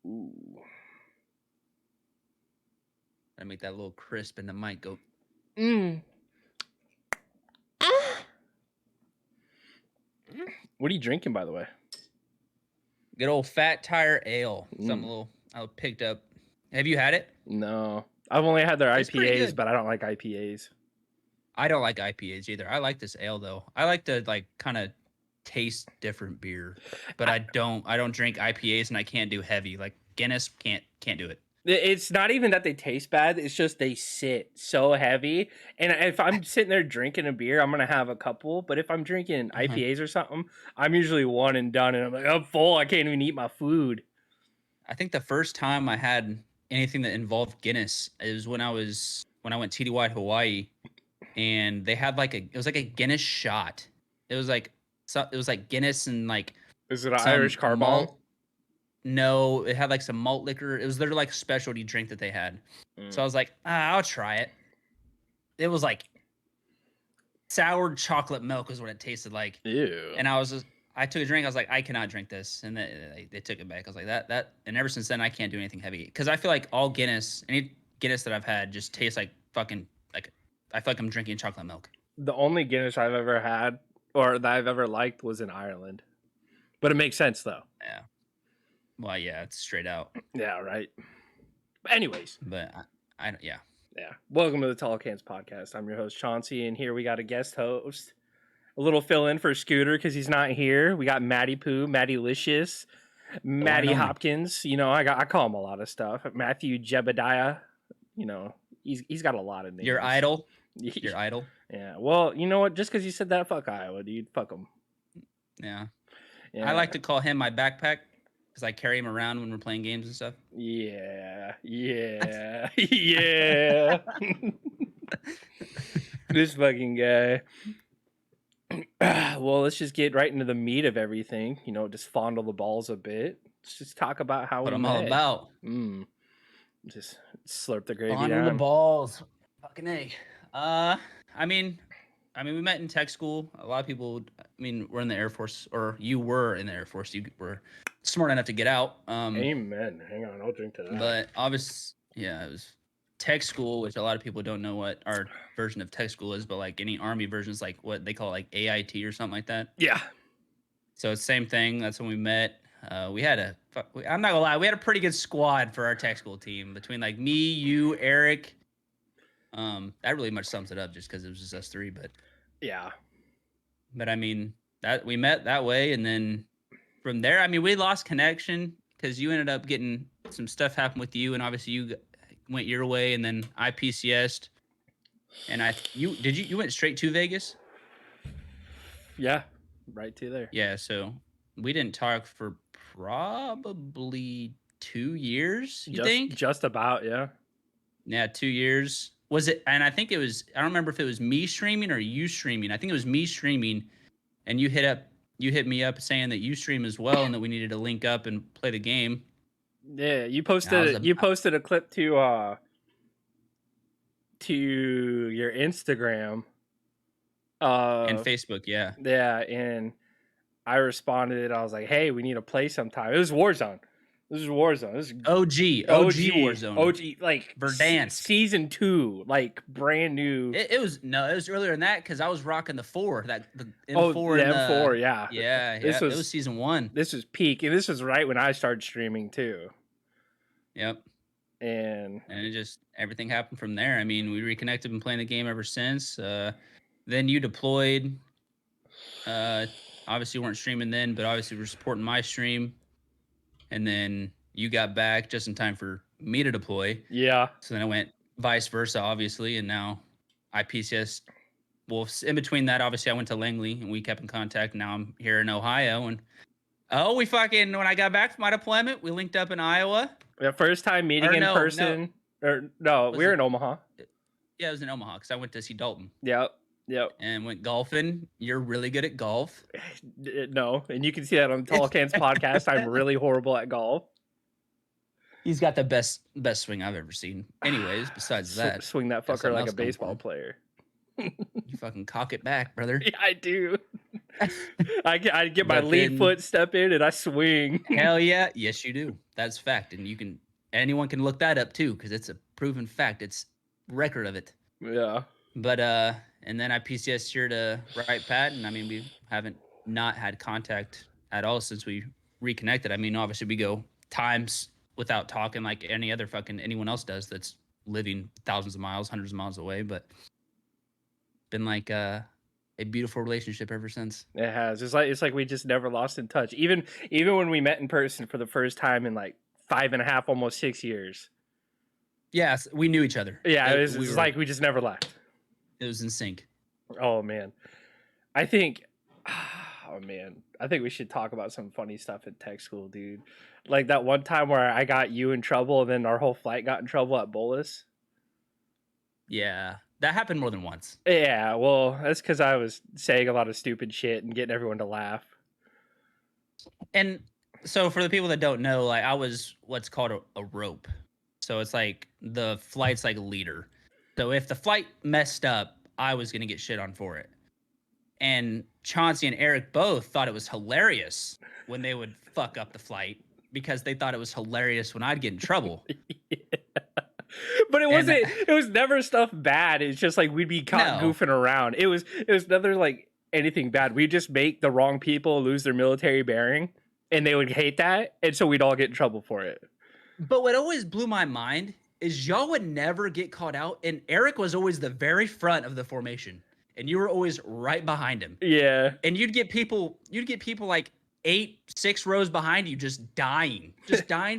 Ooh. I make that little crisp in the mic go. What are you drinking, by the way? Good old Fat Tire Ale. Something little I picked up. Have you had it? No. I've only had their It's pretty IPAs, good. but I don't like IPAs. I don't like IPAs either. I like this ale though. I like to kind of taste different beer, but I don't drink IPAs and I can't do heavy. Like Guinness can't do it. It's not even that they taste bad. It's just they sit so heavy. And if I'm sitting there drinking a beer, I'm going to have a couple. But if I'm drinking IPAs or something, I'm usually one and done. And I'm like, I'm full. I can't even eat my food. I think the first time I had anything that involved Guinness is when I went TDY to Hawaii, and they had it was like a Guinness shot. It was like Guinness and like Is it an Irish car bomb? No, it had like some malt liquor. It was their like specialty drink that they had. So I was like, I'll try it. It was like sour chocolate milk is what it tasted like. Ew. And I took a drink. I was like, I cannot drink this. And they took it back. I was like, that. And ever since then, I can't do anything heavy. Because I feel like any Guinness that I've had just tastes like fucking, like, I feel like I'm drinking chocolate milk. The only Guinness I've ever had or that I've ever liked was in Ireland. But it makes sense, though. Yeah. Well, yeah, it's straight out. Yeah, right. But anyways. But yeah. Yeah. Welcome to the Tall Cans Podcast. I'm your host, Chauncey, and here we got a guest host. A little fill in for Scooter because he's not here. We got Matty Poo, Mattylicious, Matty Hopkins. You know, I call him a lot of stuff. Matthew Jebediah. You know, he's got a lot of names. Your idol? Your idol? Yeah. Well, you know what? Just because you said that, fuck Iowa, dude. Fuck him. Yeah. I like to call him my backpack because I carry him around when we're playing games and stuff. Yeah. Yeah. This fucking guy. Well, let's just get right into the meat of everything. You know, just fondle the balls a bit. Let's just talk about how what I'm all about. Just slurp the gravy Fondle down. the balls. Fucking A. I mean, we met in tech school. A lot of people, we're in the Air Force, or you were in the Air Force. You were smart enough to get out. Amen. Hang on, I'll drink to that. But obviously, yeah, it was tech school, which a lot of people don't know what our version of tech school is, but like any Army versions, like what they call like AIT or something like that. Yeah. So it's the same thing. That's when we met. I'm not gonna lie, we had a pretty good squad for our tech school team between like me, you, Eric. That really much sums it up just because it was just us three, but yeah. But that we met that way, and then from there, we lost connection because you ended up getting some stuff happened with you, and obviously you went your way, and then I PCS'd, and you went straight to Vegas? Yeah, right to there. Yeah, so we didn't talk for probably 2 years. You think? Just about, yeah. Yeah, 2 years. Was it? And I think it was. I don't remember if it was me streaming or you streaming. I think it was me streaming, and you hit me up saying that you stream as well, and that we needed to link up and play the game. Yeah, you posted a clip to your Instagram and Facebook, yeah. Yeah, and I responded. I was like, "Hey, we need to play sometime." It was Warzone. This is Warzone. This is OG Warzone. OG, like Verdansk. Season 2, like brand new. It was earlier than that because I was rocking the 4. The M4, yeah. Yeah. It was Season 1. This was peak, and this was right when I started streaming too. Yep. And it just everything happened from there. We reconnected and playing the game ever since. Then you deployed. Obviously you weren't streaming then, but obviously we're supporting my stream. And then you got back just in time for me to deploy. Yeah. So then I went vice versa, obviously, and now I PCS. Well, in between that, obviously, I went to Langley, and we kept in contact. Now I'm here in Ohio, and when I got back from my deployment, we linked up in Iowa. Yeah, first time meeting in person. We were in Omaha. Yeah, it was in Omaha because I went to see Dalton. Yep. And went golfing. You're really good at golf. No, and you can see that on the Tall Cans podcast. I'm really horrible at golf. He's got the best swing I've ever seen. Anyways, besides that, swing that fucker like a baseball player. You fucking cock it back, brother. Yeah, I do. I get my But lead then, foot step in and I swing. hell yeah, yes you do. That's fact, and anyone can look that up too because it's a proven fact. It's record of it. Yeah. But and then I PCS here to right Pat, and I mean we haven't not had contact at all since we reconnected. I mean obviously we go times without talking like any other fucking anyone else does that's living thousands of miles, hundreds of miles away. But been like a beautiful relationship ever since. It has. It's like we just never lost in touch. Even when we met in person for the first time in like 5.5, almost 6 years. Yes, we knew each other. Yeah, it's like we just never left. It was in sync. Oh man. I think oh man. I think we should talk about some funny stuff at tech school, dude. Like that one time where I got you in trouble and then our whole flight got in trouble at Bolus. Yeah, that happened more than once. Yeah, well, that's because I was saying a lot of stupid shit and getting everyone to laugh. And so for the people that don't know, like I was what's called a rope. So it's like the flight's like a leader. So if the flight messed up, I was gonna get shit on for it. And Chauncey and Eric both thought it was hilarious when they would fuck up the flight because they thought it was hilarious when I'd get in trouble. Yeah. But it wasn't. It was never stuff bad. It's just like we'd be caught goofing around. It was never like anything bad. We'd just make the wrong people lose their military bearing, and they would hate that, and so we'd all get in trouble for it. But what always blew my mind is y'all would never get caught out, and Eric was always the very front of the formation, and you were always right behind him. Yeah. And you'd get people like 6 rows behind you just dying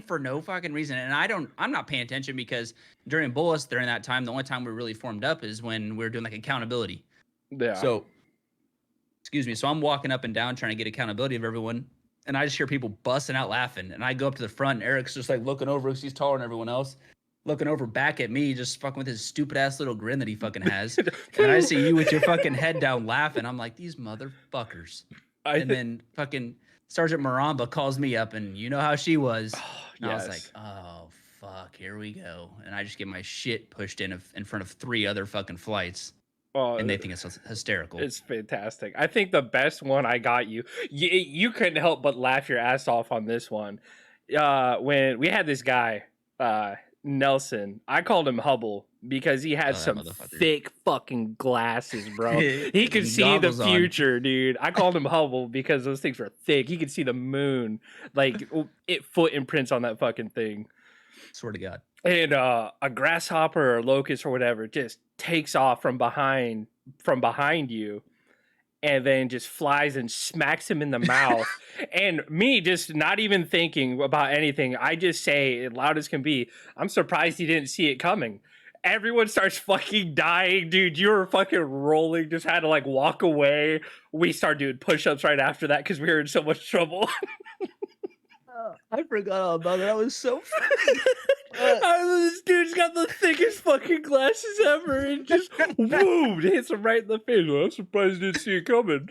for no fucking reason. And I'm not paying attention because during Bolus, during that time, the only time we really formed up is when we were doing like accountability. Yeah. So, excuse me. So I'm walking up and down trying to get accountability of everyone. And I just hear people busting out laughing. And I go up to the front and Eric's just like looking over because he's taller than everyone else. Looking over back at me, just fucking with his stupid ass little grin that he fucking has. And I see you with your fucking head down laughing. I'm like, these motherfuckers. Then fucking Sergeant Maramba calls me up, and you know how she was. And I was like, oh, fuck, here we go. And I just get my shit pushed in front of 3 other fucking flights. And they think it's hysterical. It's fantastic. I think the best one I got you couldn't help but laugh your ass off on this one. When we had this guy, Nelson, I called him Hubble because he had some thick fucking glasses, bro. He could see the future, dude. I called him Hubble because those things were thick. He could see the moon, like foot imprints on that fucking thing. Swear to God. And a grasshopper or locust or whatever just takes off from behind you, and then just flies and smacks him in the mouth. And me just not even thinking about anything, I just say loud as can be, I'm surprised he didn't see it coming. Everyone starts fucking dying, dude. You were fucking rolling, just had to like walk away. We started doing push-ups right after that because we were in so much trouble. I forgot all about that. That was so funny. This dude's got the thickest fucking glasses ever, and just whoom, hits him right in the face. Well, I'm surprised you didn't see it coming.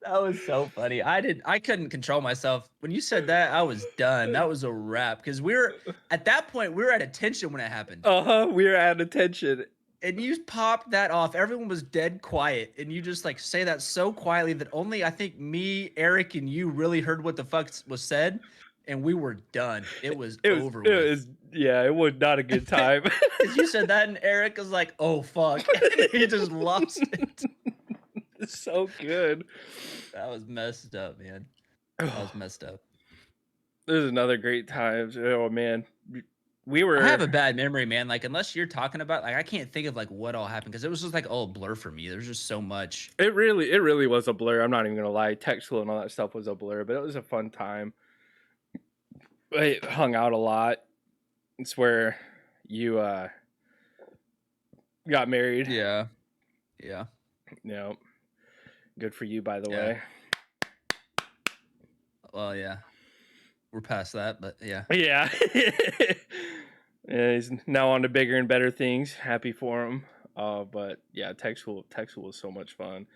That was so funny. I couldn't control myself. When you said that, I was done. That was a wrap. Because at that point, we were at attention when it happened. We were at attention. And you popped that off. Everyone was dead quiet. And you just like say that so quietly that only I think me, Eric, and you really heard what the fuck was said. And we were done. It was over with. It was not a good time. You said that and Eric was like, oh fuck. He just lost it. It's so good. That was messed up, man. That was messed up. There's another great time. Oh man. I have a bad memory, man. Like, unless you're talking about, like, I can't think of like what all happened because it was just like all a blur for me. There's just so much. It really was a blur. I'm not even gonna lie. Tech school and all that stuff was a blur, but it was a fun time. I hung out a lot. It's where you got married. Yeah. Yeah. Good for you, by the way. Well, yeah. We're past that, but yeah. Yeah. Yeah, he's now on to bigger and better things. Happy for him. But yeah, tech school was so much fun.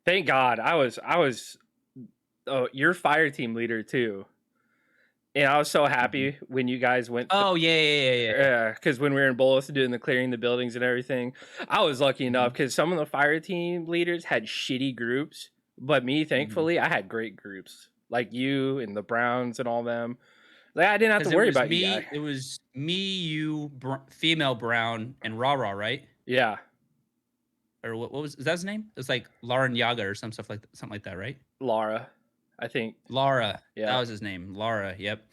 Thank God I was your fire team leader too. And I was so Mhm. happy when you guys went. Oh yeah. Yeah, because when we were in Bolus doing the clearing the buildings and everything, I was lucky enough Mhm. because some of the fire team leaders had shitty groups, but me, Mhm. thankfully, I had great groups like you and the Browns and all them. Like I didn't have to Because worry about you guys. it was me, you, female Brown, and Rah Rah, right? Yeah, Or what was is that his name? It was like Lauren Yaga or something like that, right? Laura, I think. Lara, that Yeah, was his name. Lara, yep.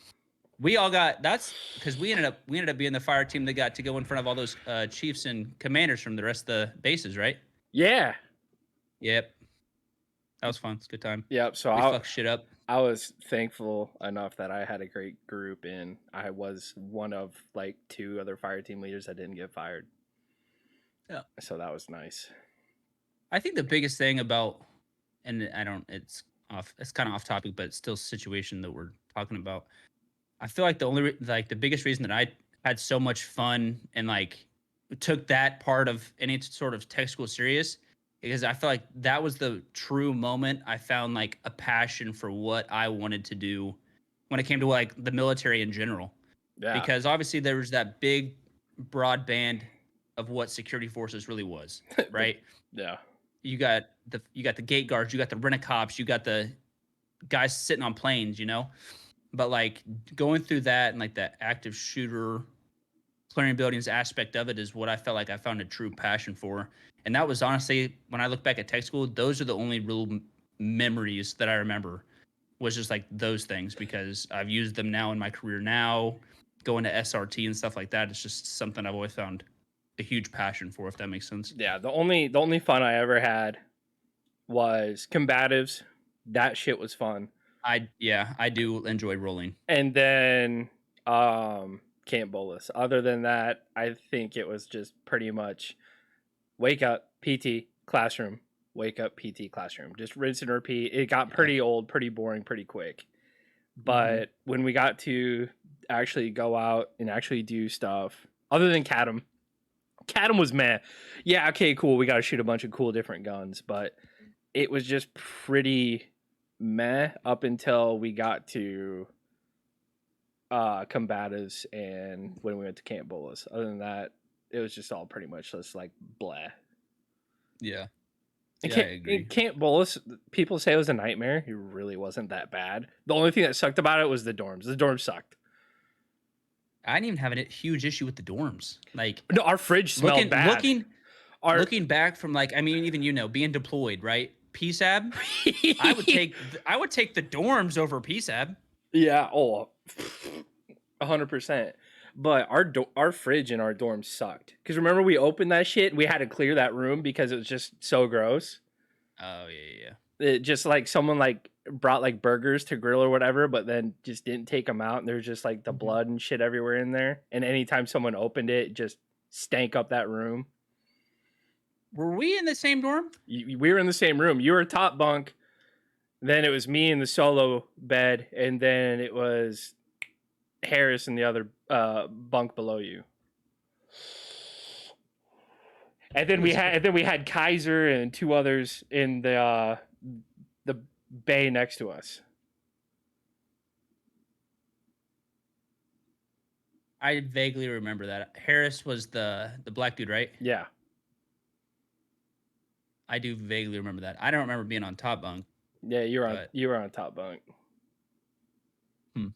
We all got that's because we ended up being the fire team that got to go in front of all those chiefs and commanders from the rest of the bases, right? yeah, Yep. That was fun. It's a good time. yep. So We I fucked shit up. I was thankful enough that I had a great group, and I was one of like two other fire team leaders that didn't get fired. Yeah. So that was nice. I think the biggest thing about and I don't it's kind of off topic, but it's still a situation that we're talking about. I feel like the biggest reason that I had so much fun and like took that part of any sort of tech school serious because I feel like that was the true moment I found like a passion for what I wanted to do when it came to like the military in general. Yeah, Because obviously there was that big broad band of what security forces really was, the, right? yeah. You got the gate guards, you got the rent-a-cops, you got the guys sitting on planes, but like going through that and like that active shooter clearing buildings aspect of it is what I felt like I found a true passion for. And that was honestly, when I look back at tech school, those are the only real memories that I remember was just like those things because I've used them now in my career now, going to SRT and stuff like that. It's just something I've always found a huge passion for, if that makes sense. Yeah, the only fun I ever had was combatives. That shit was fun. I do enjoy rolling. And then Camp Bolus. Other than that, I think it was just pretty much wake up, PT, classroom, wake up, PT, classroom. Just rinse and repeat. It got Yeah. pretty old, pretty boring, pretty quick. Hmm. But when we got to actually go out and actually do stuff, other than Cadam was meh. Yeah, okay, cool. We got to shoot a bunch of cool different guns, but it was just pretty meh up until we got to combatives and when we went to Camp Bolus. Other than that, it was just all pretty much just like blah. Yeah. And Yeah, I In agree. Camp Bolus, people say it was a nightmare. It really wasn't that bad. The only thing that sucked about it was the dorms. The dorms sucked. I didn't even have a huge issue with the dorms. Like No, our fridge smelled looking bad. looking Our looking back from like I mean even being deployed, right? PSAB, I would take the dorms over PSAB. yeah, 100%. But our fridge in our dorm sucked. Because remember we opened that shit and we had to clear that room because it was just so gross. Oh yeah. It just like someone like brought like burgers to grill or whatever, but then just didn't take them out, and there's just like the Mhm. blood and shit everywhere in there. And anytime someone opened it, it just stank up that room. Were we in the same dorm? We were in the same room. You were top bunk. Then it was me in the solo bed, and then it was Harris in the other bunk below you. And then we had Kaiser and two others in the bay next to us. I vaguely remember that. Harris was the black dude, right? Yeah, I do vaguely remember that. I don't remember being on top bunk, yeah, but you were on top bunk. hmm.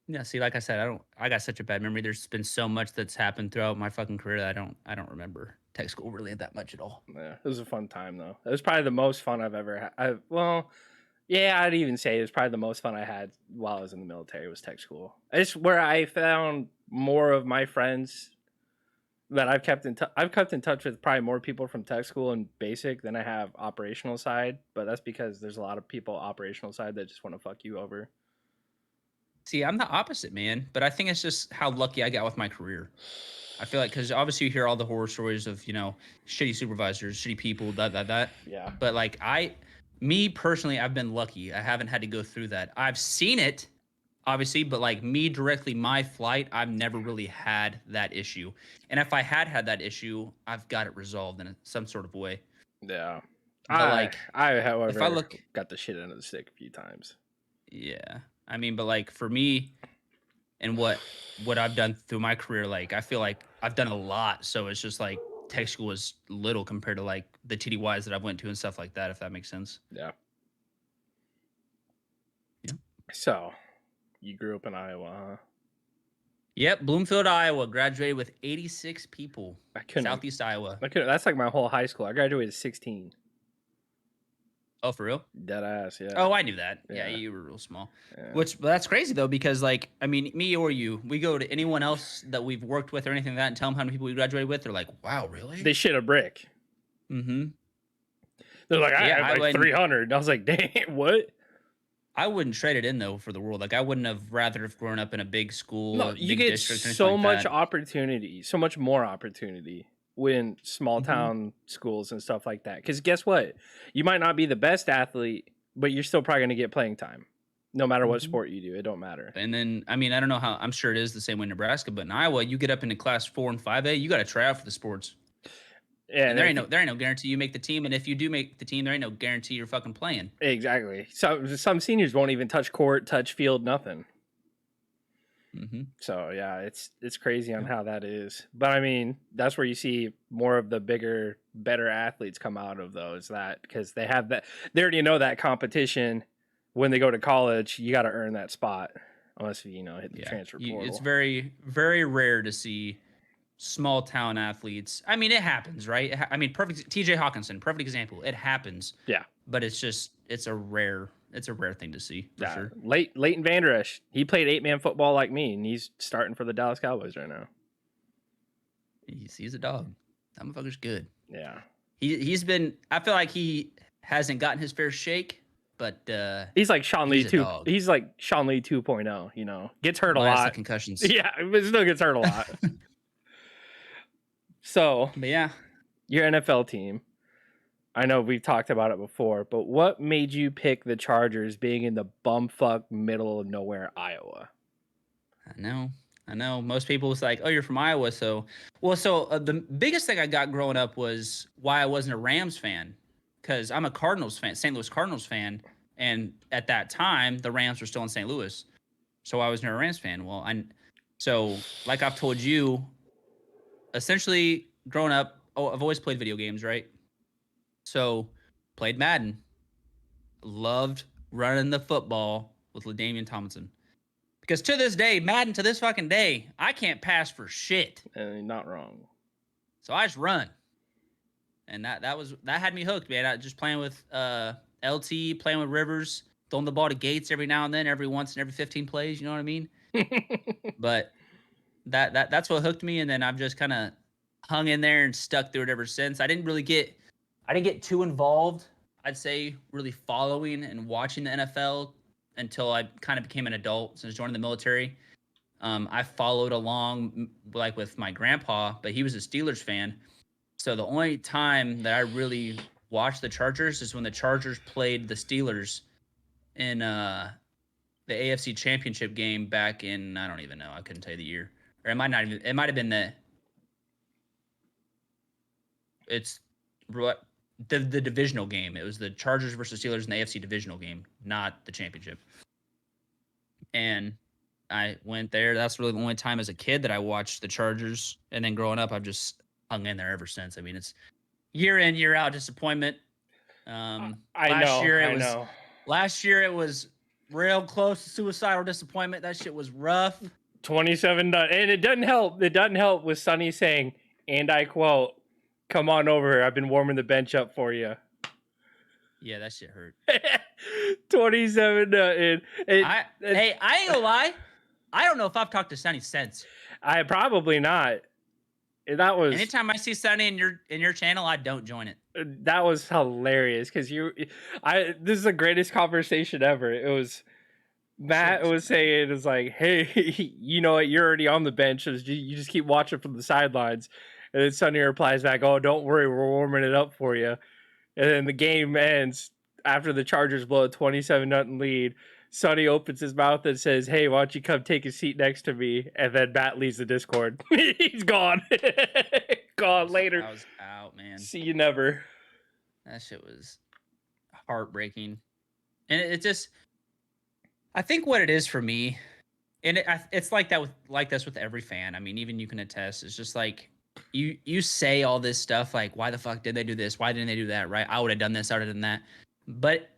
Yeah, see, like I said, I got such a bad memory. There's been so much that's happened throughout my fucking career that I don't remember tech school really that much at all. Yeah, it was a fun time though. It was probably the most fun I've ever had. Well, yeah, I'd even say it was probably the most fun I had while I was in the military was tech school. It's where I found more of my friends that I've kept in touch with probably more people from tech school and basic than I have operational side, but that's because there's a lot of people operational side that just want to fuck you over. See, I'm the opposite, man, but I think it's just how lucky I got with my career. I feel like because obviously you hear all the horror stories of shitty supervisors, shitty people, that. Yeah. But like me personally, I've been lucky. I haven't had to go through that. I've seen it, obviously, but like me directly, my flight, I've never really had that issue. And if I had that issue, I've got it resolved in some sort of way. Yeah. But I like I if I however look, got the shit end of the stick a few times. yeah. I mean, but like for me and what I've done through my career, like I feel like I've done a lot. So it's just like tech school is little compared to like the TDYs that I've went to and stuff like that, if that makes sense. Yeah. Yeah. So, you grew up in Iowa, huh? Yep, Bloomfield, Iowa, graduated with 86 people. I couldn't. Southeast Iowa. I couldn't. That's like my whole high school. I graduated 16. Oh, for real? Dead ass, yeah. Oh, I knew that. Yeah, Yeah. you were real small. Yeah. But that's crazy though, because like, I mean, me or you, we go to anyone else that we've worked with or anything like that and tell them how many people we graduated with. They're like, wow, really? They shit a brick. Mm-hmm. They're like, I Yeah, have like 300. And I was like, dang, what? I wouldn't trade it in though for the world. Like I wouldn't have rather have grown up in a big school, No, a you big get district, or anything so like much that. opportunity, so much more opportunity when small town schools and stuff like that. Because guess what? You might not be the best athlete, but you're still probably going to get playing time. No matter what sport you do, it don't matter. And then, I mean, I don't know how, I'm sure it is the same way in Nebraska, but in Iowa, you get up into class 4 and 5A, you got to try out for the sports. Yeah, and there ain't no guarantee you make the team. And if you do make the team, there ain't no guarantee you're fucking playing. Exactly. So some seniors won't even touch court, touch field, nothing. So yeah, it's crazy on how that is. But I mean, that's where you see more of the bigger, better athletes come out of those, that because they have that, they already know that competition. When they go to college, you got to earn that spot, unless you hit the transfer portal. It's very, very rare to see small town athletes. I mean, it happens, right? I mean, perfect. TJ Hawkinson, perfect example. It happens. Yeah, but it's a rare thing to see for sure. Leighton Vander Esch, he played 8-man football like me, and he's starting for the Dallas Cowboys right now. He's a dog. That motherfucker's good. Yeah, he's been. I feel like he hasn't gotten his fair shake, but he's like Sean Lee 2. He's like Sean Lee 2.0. Gets hurt a lot. Concussions. Yeah, but still gets hurt a lot. So, but yeah, your NFL team. I know we've talked about it before, but what made you pick the Chargers being in the bumfuck middle of nowhere, Iowa? I know. Most people was like, "Oh, you're from Iowa." So the biggest thing I got growing up was why I wasn't a Rams fan, because I'm a Cardinals fan, St. Louis Cardinals fan, and at that time the Rams were still in St. Louis, so I was never a Rams fan. Well, so like I've told you, essentially growing up, I've always played video games, right? So, played Madden. Loved running the football with LaDainian Tomlinson. Because to this day, Madden to this fucking day, I can't pass for shit. Not wrong. So I just run. And that had me hooked, man. I just playing with LT, playing with Rivers, throwing the ball to Gates every now and then, every once in every 15 plays, you know what I mean? But that's what hooked me, and then I've just kind of hung in there and stuck through it ever since. I didn't get too involved, I'd say, really following and watching the NFL until I kind of became an adult since joining the military. I followed along like with my grandpa, but he was a Steelers fan. So the only time that I really watched the Chargers is when the Chargers played the Steelers in the AFC Championship game back in, I don't even know. I couldn't tell you the year. Or it might have been the divisional game. It was the Chargers versus Steelers in the AFC divisional game, not the championship. And I went there. That's really the only time as a kid that I watched the Chargers. And then growing up, I've just hung in there ever since. I mean, it's year in, year out disappointment. Last year it was real close to suicidal disappointment. That shit was rough. 27, and it doesn't help. It doesn't help with Sonny saying, and I quote, "Come on over. I've been warming the bench up for you." Yeah, that shit hurt. 27. Hey, I ain't gonna lie. I don't know if I've talked to Sonny since. I probably not. That was anytime I see Sonny in your channel, I don't join it. That was hilarious because this is the greatest conversation ever. It was Matt was saying, "It's like, hey, you know what? You're already on the bench. You just keep watching from the sidelines." And then Sonny replies back, "Oh, don't worry, we're warming it up for you." And then the game ends after the Chargers blow a 27-0 lead. Sonny opens his mouth and says, "Hey, why don't you come take a seat next to me?" And then Matt leaves the Discord. He's gone. Gone later. I was out, man. See you never. That shit was heartbreaking. And it just, I think what it is for me, and it's like that with this with every fan. I mean, even you can attest. It's just like you say all this stuff like, why the fuck did they do this? Why didn't they do that? Right? I would have done this. I would have done that. But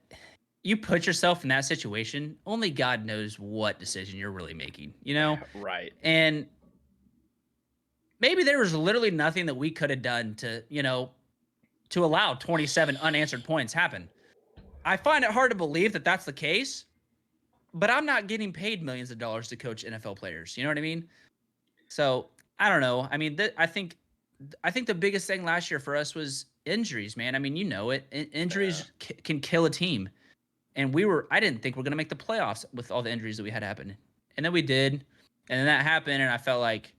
you put yourself in that situation. Only God knows what decision you're really making. You know? Right. And maybe there was literally nothing that we could have done to to allow 27 unanswered points happen. I find it hard to believe that that's the case. But I'm not getting paid millions of dollars to coach NFL players. You know what I mean? So I don't know. I mean, I think the biggest thing last year for us was injuries, man. I mean, you know it. Injuries can kill a team, and I didn't think we're gonna make the playoffs with all the injuries that we had happen, and then we did, and then that happened, and I felt like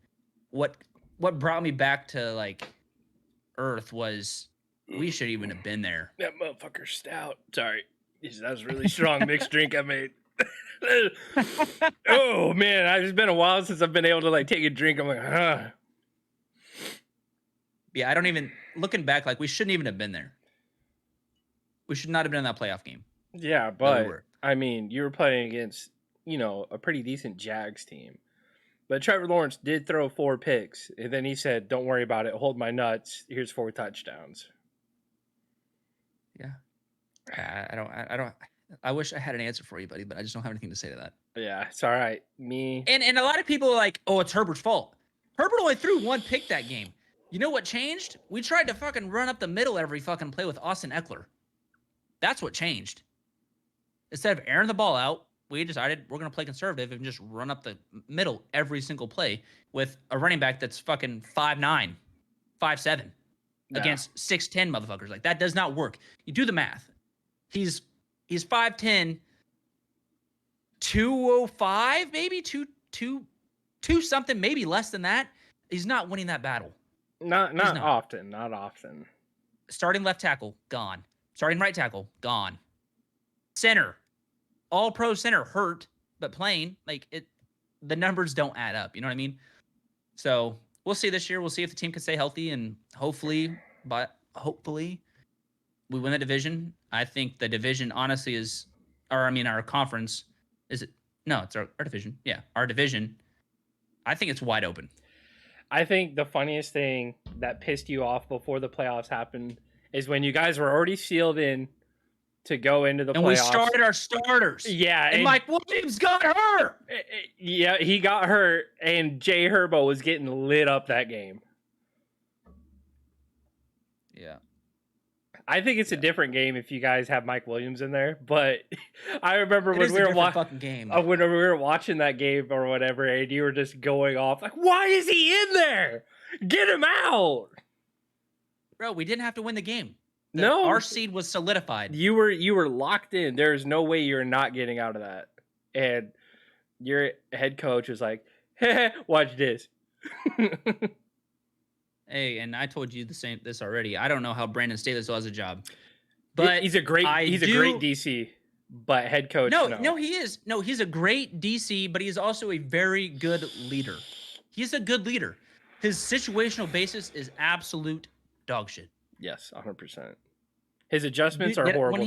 what brought me back to like earth was we should even have been there. That motherfucker's stout. Sorry, that was really strong mixed drink I made. Oh man, it's been a while since I've been able to like take a drink. I'm like, huh. Yeah, I don't even looking back, like we shouldn't even have been there. We should not have been in that playoff game. Yeah, but I mean, you were playing against a pretty decent Jags team. But Trevor Lawrence did throw 4 picks, and then he said, "Don't worry about it. Hold my nuts. Here's 4 touchdowns." Yeah, I don't. I wish I had an answer for you, buddy, but I just don't have anything to say to that. Yeah, it's all right. Me and a lot of people are like, "Oh, it's Herbert's fault." Herbert only threw 1 pick that game. You know what changed? We tried to fucking run up the middle every fucking play with Austin Eckler. That's what changed. Instead of airing the ball out, we decided we're going to play conservative and just run up the middle every single play with a running back that's fucking 5'9", 5'7", against 6'10" motherfuckers. Like, that does not work. You do the math. He's 5'10", 205, maybe 2 something, maybe less than that. He's not winning that battle. Not often. Not often. Starting left tackle, gone. Starting right tackle, gone. Center, all pro center, hurt, but playing. Like, the numbers don't add up. You know what I mean? So we'll see this year. We'll see if the team can stay healthy, and hopefully we win the division. I think the division honestly is, our conference is it? No, it's our division. Yeah, our division. I think it's wide open. I think the funniest thing that pissed you off before the playoffs happened is when you guys were already sealed in to go into the playoffs. And we started our starters. Yeah. And Mike Williams got hurt. Yeah, he got hurt, and Jay Herbo was getting lit up that game. Yeah. I think it's a different game if you guys have Mike Williams in there, but I remember when we were watching that game or whatever, and you were just going off like, "Why is he in there? Get him out!" Bro, we didn't have to win the game. No, our seed was solidified. You were locked in. There's no way you're not getting out of that. And your head coach was like, "Hey, watch this." Hey, and I told you this already. I don't know how Brandon Staley still has a job, but he's a great DC, but head coach. No, he is. No, he's a great DC, but he's also a very good leader. He's a good leader. His situational basis is absolute dog shit. Yes, 100%. His adjustments are horrible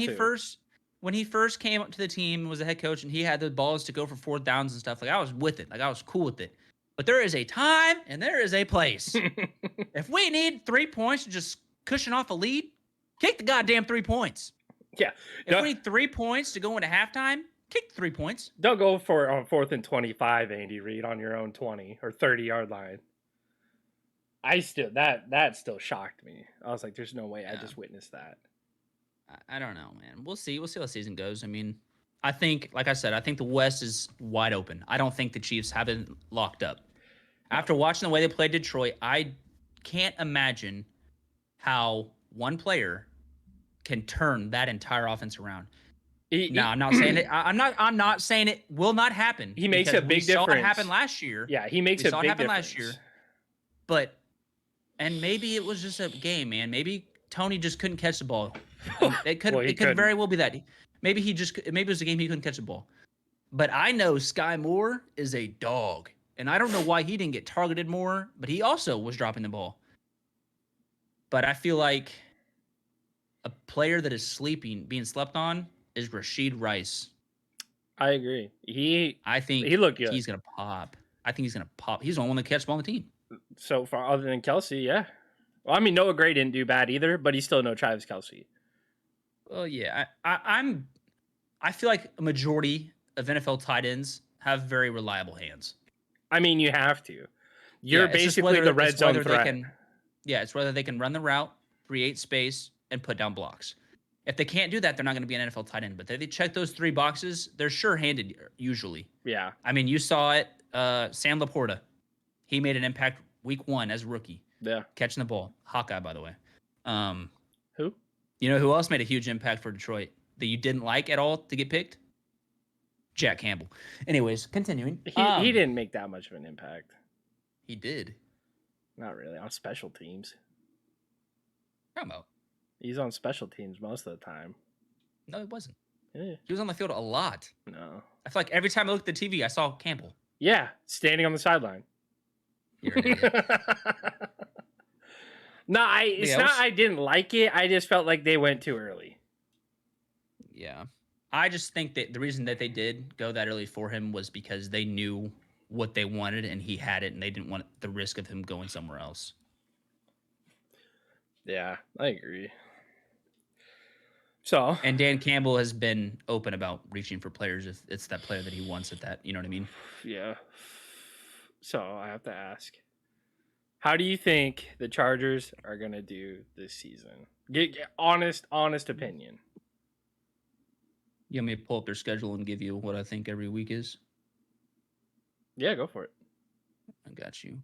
when he first came up to the team and was a head coach, and he had the balls to go for 4th downs and stuff. Like, I was with it. Like, I was cool with it. But there is a time and there is a place. If we need 3 points to just cushion off a lead, kick the goddamn 3 points. Yeah. If we need 3 points to go into halftime, kick the 3 points. Don't go for on 4th and 25, Andy Reid, on your own 20 or 30-yard line. That still shocked me. I was like, "There's no way I just witnessed that." I don't know, man. We'll see. We'll see how the season goes. I mean, I think, like I said, I think the West is wide open. I don't think the Chiefs have it locked up. After watching the way they played Detroit, I can't imagine how one player can turn that entire offense around. Now, I'm not saying it. I'm not saying it will not happen. He makes a big difference. We saw it happen last year. Yeah, he makes a big difference. Last year. But, and maybe it was just a game, man. Maybe Tony just couldn't catch the ball. It could very well be that. Maybe it was a game he couldn't catch the ball. But I know Sky Moore is a dog. And I don't know why he didn't get targeted more, but he also was dropping the ball. But I feel like a player that is being slept on, is Rashid Rice. I agree. I think He looked good he's gonna pop. I think he's gonna pop. He's the only one that catches the ball on the team. so far, other than Kelsey. Yeah. Well, I mean, Noah Gray didn't do bad either, but he's still no Travis Kelsey. Well, yeah, I feel like a majority of NFL tight ends have very reliable hands. I mean, you have to. You're Yeah, it's just basically whether the red zone they threat. can. Yeah, it's whether they can run the route, create space, and put down blocks. If they can't do that, they're not going to be an NFL tight end. But if they check those three boxes, they're sure-handed usually. Yeah. I mean, you saw it. Sam Laporta, he made an impact week 1 as a rookie, Yeah. catching the ball. Hawkeye, by the way. Who? You know who else made a huge impact for Detroit that you didn't like at all to get picked? Jack Campbell. Anyways, continuing. He didn't make that much of an impact. He did. Not really on special teams. Talking about? He's on special teams most of the time. No, it wasn't. Yeah. He was on the field a lot. No. I feel like every time I looked at the TV, I saw Campbell. Yeah, standing on the sideline. You're an idiot. No, it's not. I didn't like it. I just felt like they went too early. Yeah, I just think that the reason that they did go that early for him was because they knew what they wanted and he had it, and they didn't want the risk of him going somewhere else. Yeah, I agree. So, and Dan Campbell has been open about reaching for players if it's that player that he wants at that. You know what I mean? Yeah. So I have to ask, how do you think the Chargers are gonna do this season? Get honest opinion. You want me to pull up their schedule and give you what I think every week is? Yeah, go for it. I got you.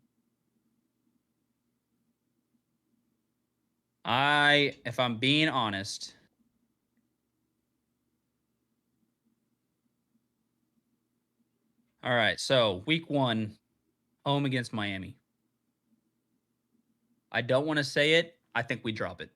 If I'm being honest, all right. So week 1, home against Miami. I don't want to say it. I think we drop it.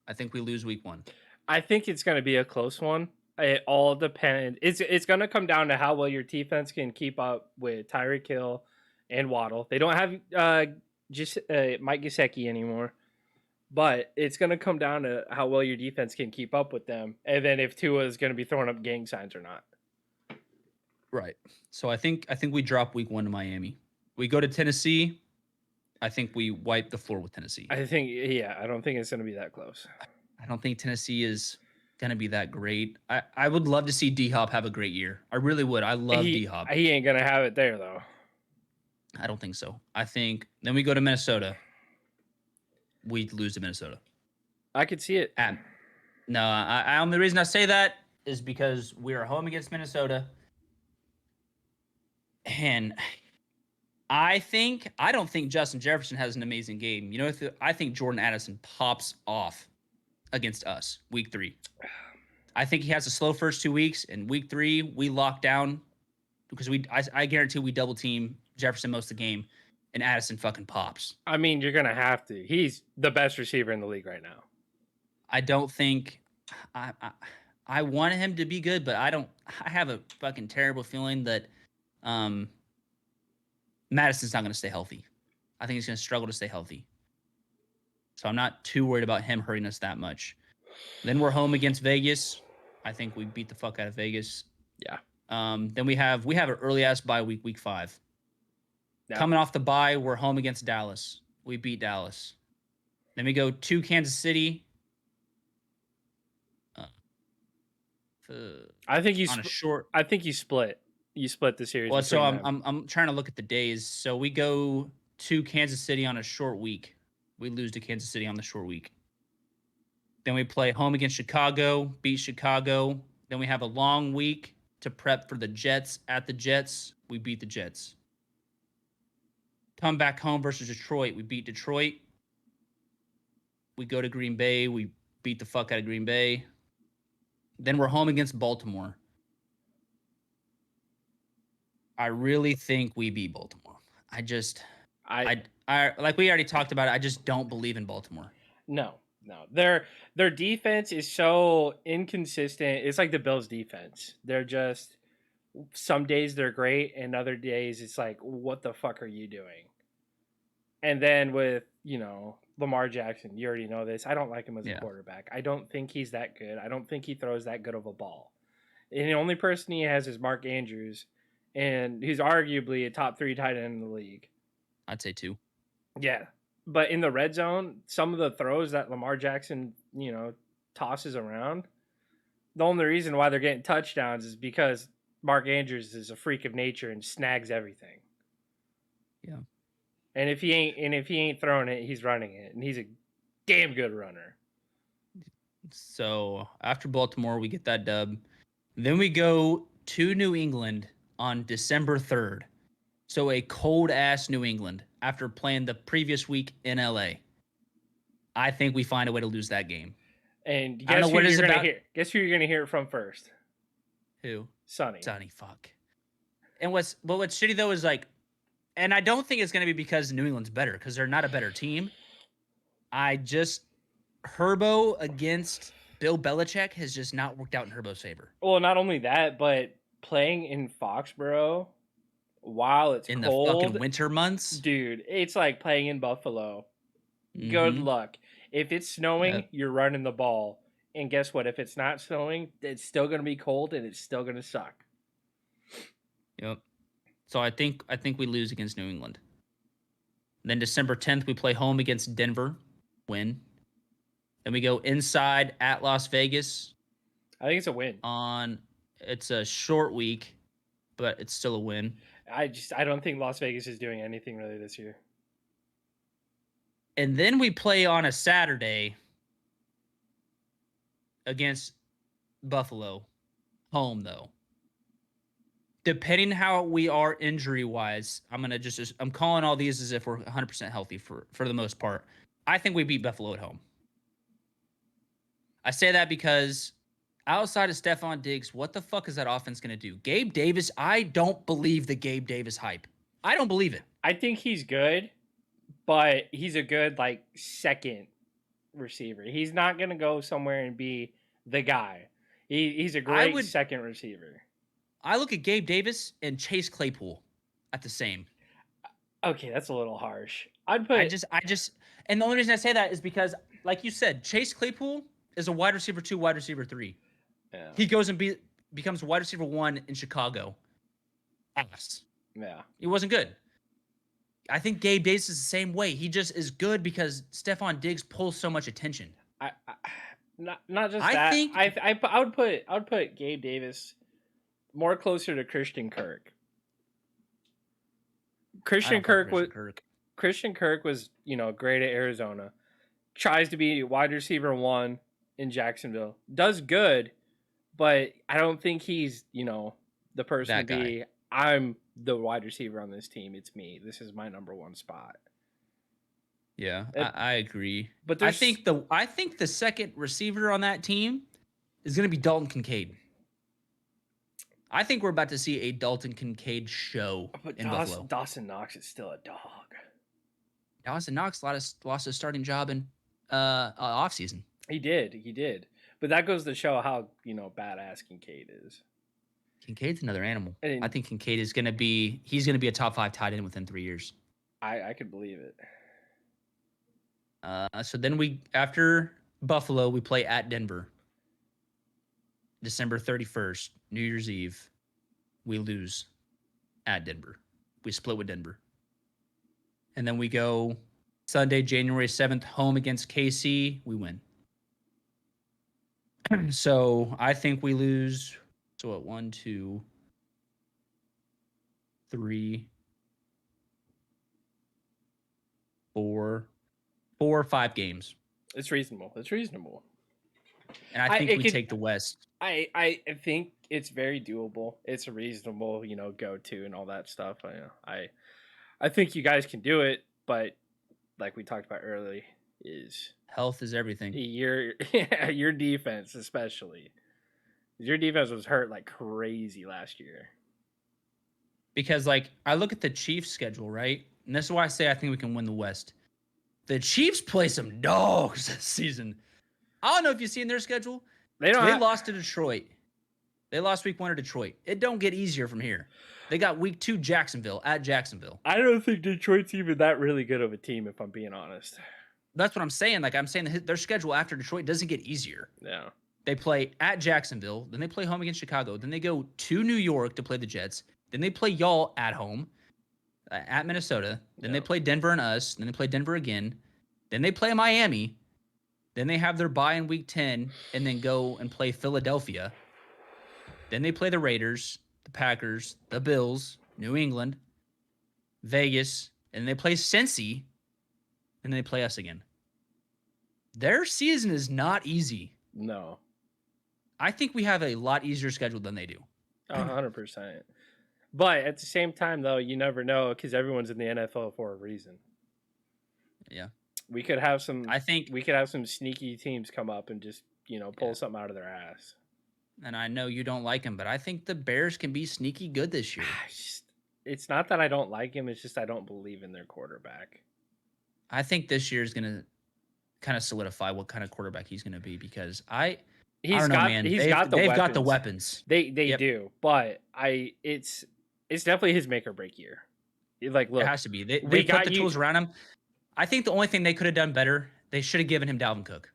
I think we lose week 1. I think it's going to be a close one. It all depends. It's going to come down to how well your defense can keep up with Tyreek Hill and Waddle. They don't have Mike Gesicki anymore, but it's going to come down to how well your defense can keep up with them, and then if Tua is going to be throwing up gang signs or not. Right. So I think we drop week 1 to Miami. We go to Tennessee. I think we wipe the floor with Tennessee. I don't think it's going to be that close. I don't think Tennessee is going to be that great. I would love to see D-Hop have a great year. I really would. I love D-Hop. He ain't going to have it there, though. I don't think so. I think then we go to Minnesota. We lose to Minnesota. I could see it. No, the reason I say that is because we are home against Minnesota. And I don't think Justin Jefferson has an amazing game. You know, I think Jordan Addison pops off against us week 3. I think he has a slow first 2 weeks, and week 3 we lock down because I guarantee we double team Jefferson most of the game, and Addison fucking pops. I mean, you're gonna have to. He's the best receiver in the league right now. I don't think I want him to be good, but I have a fucking terrible feeling that Madison's not going to stay healthy. I think he's going to struggle to stay healthy. So I'm not too worried about him hurting us that much. Then we're home against Vegas. I think we beat the fuck out of Vegas. Yeah. Then we have an early ass bye week 5. Yeah. Coming off the bye, we're home against Dallas. We beat Dallas. Then we go to Kansas City. I think you split. You split the series. Well, so I'm trying to look at the days. So we go to Kansas City on a short week. We lose to Kansas City on the short week. Then we play home against Chicago, beat Chicago. Then we have a long week to prep for the Jets at the Jets. We beat the Jets. Come back home versus Detroit. We beat Detroit. We go to Green Bay. We beat the fuck out of Green Bay. Then we're home against Baltimore. I really think we beat Baltimore. I like we already talked about it. I just don't believe in Baltimore. No. Their defense is so inconsistent. It's like the Bills' defense. They're just some days they're great, and other days it's like, what the fuck are you doing? And then with Lamar Jackson, you already know this. I don't like him as a quarterback. I don't think he's that good. I don't think he throws that good of a ball. And the only person he has is Mark Andrews, and he's arguably a top 3 tight end in the league. I'd say 2. Yeah. But in the red zone, some of the throws that Lamar Jackson, tosses around, the only reason why they're getting touchdowns is because Mark Andrews is a freak of nature and snags everything. Yeah. And if he ain't throwing it, he's running it, and he's a damn good runner. So after Baltimore, we get that dub. Then we go to New England on December 3rd. So a cold ass New England after playing the previous week in LA. I think we find a way to lose that game. And I don't know what it is about. Guess who you're gonna hear it from first? Who? Sonny. Fuck. And what's shitty though is like, and I don't think it's gonna be because New England's better, because they're not a better team. Herbo against Bill Belichick has just not worked out in Herbo's favor. Well, not only that, but playing in Foxborough while it's in cold, the fucking winter months, dude, it's like playing in Buffalo. Good luck. If it's snowing, you're running the ball, and guess what? If it's not snowing, it's still gonna be cold and it's still gonna suck. Yep. So I think we lose against New England. Then December 10th, we play home against Denver, win. Then we go inside at Las Vegas. I think it's a win. It's a short week, but it's still a win. I don't think Las Vegas is doing anything really this year. And then we play on a Saturday against Buffalo, home though. Depending how we are injury-wise, I'm calling all these as if we're 100% healthy for the most part. I think we beat Buffalo at home. I say that because outside of Stephon Diggs, what the fuck is that offense going to do? Gabe Davis, I don't believe the Gabe Davis hype. I don't believe it. I think he's good, but he's a good, second receiver. He's not going to go somewhere and be the guy. He's a great second receiver. I look at Gabe Davis and Chase Claypool at the same. Okay, that's a little harsh. And the only reason I say that is because, like you said, Chase Claypool is a wide receiver 2, wide receiver 3. Yeah. He goes and becomes wide receiver 1 in Chicago. Ass. Yeah. He wasn't good. I think Gabe Davis is the same way. He just is good because Stephon Diggs pulls so much attention. Not just that. I would put Gabe Davis more closer to Christian Kirk. Christian Kirk was great at Arizona. Tries to be wide receiver 1 in Jacksonville. Does good, but I don't think he's, the person to be, I'm the wide receiver on this team. It's me. This is my number 1 spot. Yeah, I agree. But I think the second receiver on that team is going to be Dalton Kincaid. I think we're about to see a Dalton Kincaid show in Buffalo. Dawson Knox is still a dog. Dawson Knox lost his starting job in offseason. He did. But that goes to show how, badass Kincaid is. Kincaid's another animal. I think Kincaid is going to be a top 5 tight end within 3 years. I could believe it. So then after Buffalo, we play at Denver. December 31st, New Year's Eve, we lose at Denver. We split with Denver. And then we go Sunday, January 7th, home against KC. We win. So I think we lose. So what? 1, 2, 3, 4 or 5 games. It's reasonable. And I think we take the West. I think it's very doable. It's a reasonable, go to and all that stuff. I think you guys can do it, but like we talked about earlier, is health is everything. Your defense especially. Your defense was hurt like crazy last year. Because I look at the Chiefs schedule, right? And this is why I say I think we can win the West. The Chiefs play some dogs this season. I don't know if you've seen their schedule. They lost to Detroit. They lost week 1 to Detroit. It don't get easier from here. They got week 2 Jacksonville at Jacksonville. I don't think Detroit's even that really good of a team, if I'm being honest. That's what I'm saying. I'm saying their schedule after Detroit doesn't get easier. Yeah. They play at Jacksonville. Then they play home against Chicago. Then they go to New York to play the Jets. Then they play y'all at home at Minnesota. Then they play Denver and us. Then they play Denver again. Then they play Miami. Then they have their bye in week 10 and then go and play Philadelphia. Then they play the Raiders, the Packers, the Bills, New England, Vegas, and they play Cincy, and then they play us again. Their season is not easy. No. I think we have a lot easier schedule than they do. 100%. But at the same time, though, you never know because everyone's in the NFL for a reason. Yeah. We could have some. I think we could have some sneaky teams come up and just pull something out of their ass. And I know you don't like them, but I think the Bears can be sneaky good this year. It's not that I don't like him; it's just I don't believe in their quarterback. I think this year is going to kind of solidify what kind of quarterback he's going to be because I don't know, man. They've got the weapons. They do, but it's definitely his make or break year. Like, look, it has to be. They put the tools around him. I think the only thing they could have done better, they should have given him Dalvin Cook.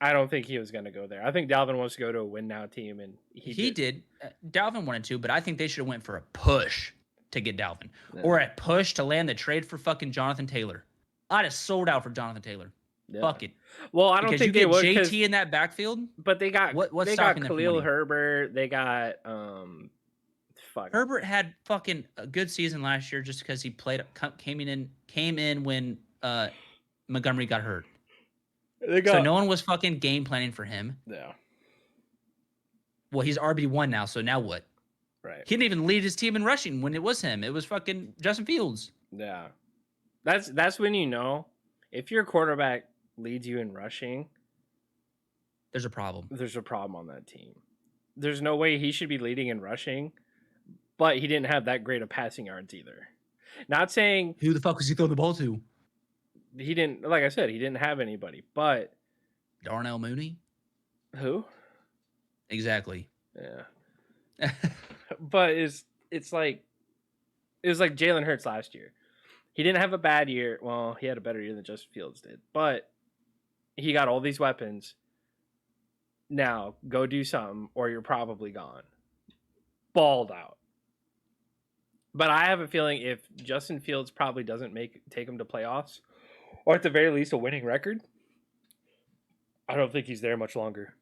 I don't think he was going to go there. I think Dalvin wants to go to a win now team, and he did. Dalvin wanted to, but I think they should have went for a push to get Dalvin or a push to land the trade for fucking Jonathan Taylor. I'd have sold out for Jonathan Taylor. Yeah. Fuck it. Well, I don't think they would. JT in that backfield, but they got what's they stopping got them Khalil Herbert. They got Herbert had fucking a good season last year just because he came in when Montgomery got hurt. So no one was fucking game planning for him. Yeah. Well, he's RB1 now, so now what? Right. He didn't even lead his team in rushing when it was him. It was fucking Justin Fields. Yeah. That's when if your quarterback leads you in rushing, there's a problem. There's a problem on that team. There's no way he should be leading in rushing, but he didn't have that great of passing yards either. Not saying who the fuck was he throwing the ball to? He didn't, like I said, he didn't have anybody, but Darnell Mooney? Who? Exactly. Yeah. But it's like it was like Jalen Hurts last year. He didn't have a bad year. Well, he had a better year than Justin Fields did, but he got all these weapons. Now go do something, or you're probably gone. Balled out. But I have a feeling if Justin Fields probably doesn't take him to playoffs, or at the very least a winning record, I don't think he's there much longer.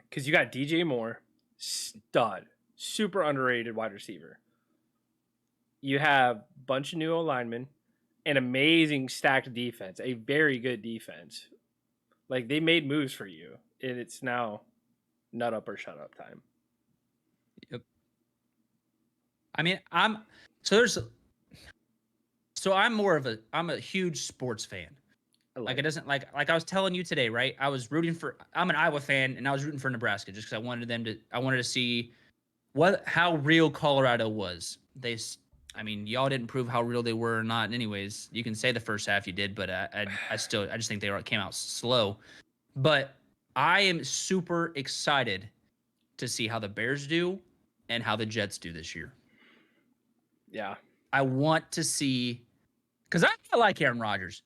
Because you got DJ Moore, stud, super underrated wide receiver. You have a bunch of new O-linemen, an amazing stacked defense, a very good defense. Like, they made moves for you, and it's now nut up or shut up time. Yep. I mean, I'm a huge sports fan. Like, it doesn't like I was telling you today, right? I'm an Iowa fan, and I was rooting for Nebraska just because I wanted to see how real Colorado was. Y'all didn't prove how real they were or not. Anyways, you can say the first half you did, but I just think they came out slow. But I am super excited to see how the Bears do and how the Jets do this year. Yeah. I want to see, because I like Aaron Rodgers,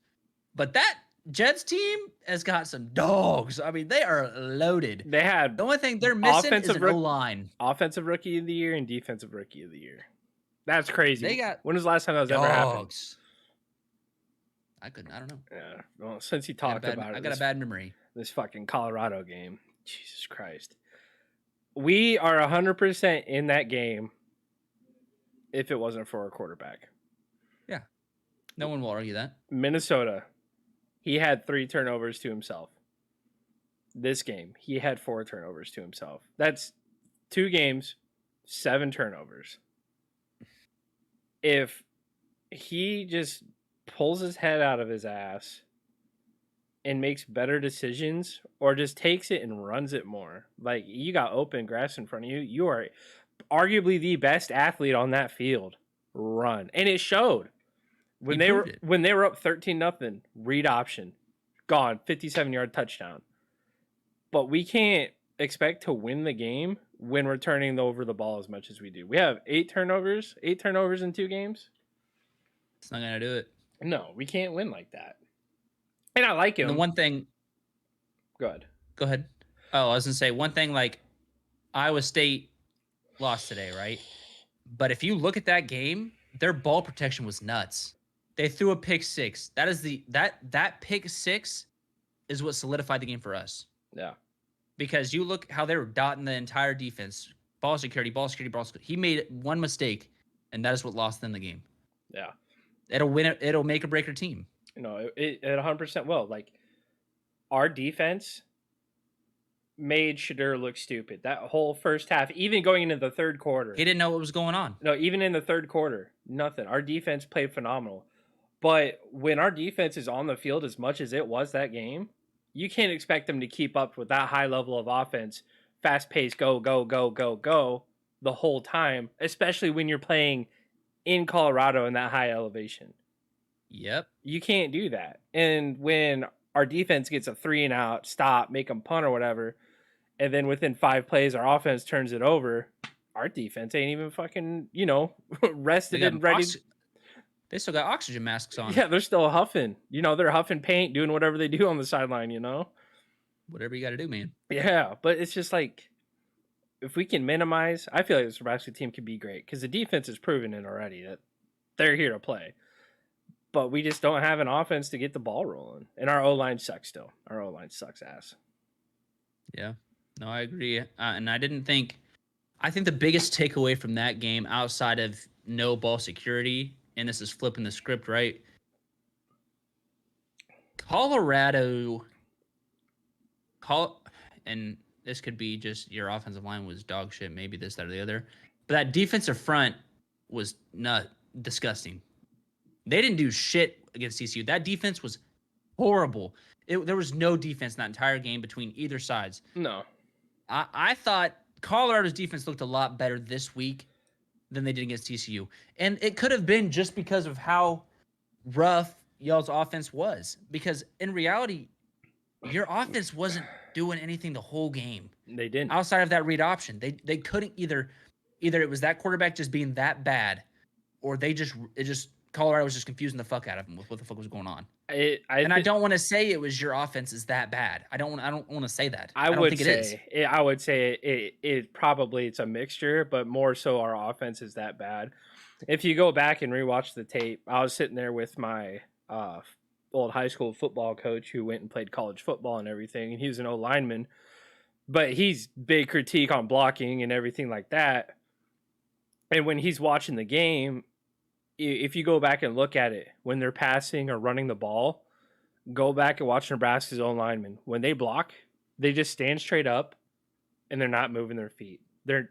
but that Jets team has got some dogs. I mean, they are loaded. They had the only thing they're missing is an O-line. Offensive Rookie of the Year and Defensive Rookie of the Year. That's crazy. When was the last time that was dogs. ever happened? I don't know. Yeah. Well, since he talked about it. I got a bad memory. This fucking Colorado game. Jesus Christ. We are 100% in that game if it wasn't for our quarterback. Yeah. No one will argue that. Minnesota. He had 3 turnovers to himself. This game, he had 4 turnovers to himself. That's 2 games, 7 turnovers. If he just pulls his head out of his ass and makes better decisions, or just takes it and runs it more, like, you got open grass in front of you, you are arguably the best athlete on that field. Run. And it showed. When they were up 13-0, read option, gone, 57-yard touchdown. But we can't expect to win the game when we're turning over the ball as much as we do. We have 8 turnovers in 2 games. It's not gonna do it. No, we can't win like that. And I like him. The one thing. Go ahead. Go ahead. Oh, I was gonna say one thing. Like Iowa State lost today, right? But if you look at that game, their ball protection was nuts. They threw a pick six. That is that pick six is what solidified the game for us. Yeah. Because you look how they were dotting the entire defense. Ball security, ball security, ball security. He made one mistake, and that is what lost them the game. Yeah. It'll win it. It'll make or break your team. It 100% will. Like, our defense made Shadur look stupid. That whole first half, even going into the third quarter. He didn't know what was going on. No, even in the third quarter, nothing. Our defense played phenomenal. But when our defense is on the field as much as it was that game, you can't expect them to keep up with that high level of offense, fast pace, go, go, go, go, go the whole time, especially when you're playing in Colorado in that high elevation. Yep. You can't do that. And when our defense gets a 3-and-out, stop, make them punt or whatever, and then within 5 plays our offense turns it over, our defense ain't even fucking, rested and ready. They still got oxygen masks on. Yeah, they're still huffing. They're huffing paint, doing whatever they do on the sideline, Whatever you got to do, man. Yeah, but it's just like, if we can minimize, I feel like this Nebraska team could be great because the defense has proven it already that they're here to play. But we just don't have an offense to get the ball rolling. And our O-line sucks still. Our O-line sucks ass. Yeah. No, I agree. And I think the biggest takeaway from that game outside of no ball security, and this is flipping the script, right? Colorado, and this could be just your offensive line was dog shit, maybe this, that, or the other. But that defensive front was disgusting. They didn't do shit against TCU. That defense was horrible. There was no defense in that entire game between either sides. No. I thought Colorado's defense looked a lot better this week than they did against TCU. And it could have been just because of how rough y'all's offense was. Because in reality, your offense wasn't doing anything the whole game. They didn't. Outside of that read option. They couldn't either it was that quarterback just being that bad, or Colorado was just confusing the fuck out of them with what the fuck was going on. I don't want to say it was your offense is that bad. I don't want to say that. I would say it probably it's a mixture, but more so our offense is that bad. If you go back and rewatch the tape, I was sitting there with my old high school football coach who went and played college football and everything, and he was an O-lineman, but he's big critique on blocking and everything like that. And when he's watching the game, if you go back and look at it, when they're passing or running the ball, go back and watch Nebraska's own linemen. When they block, they just stand straight up, and they're not moving their feet. They're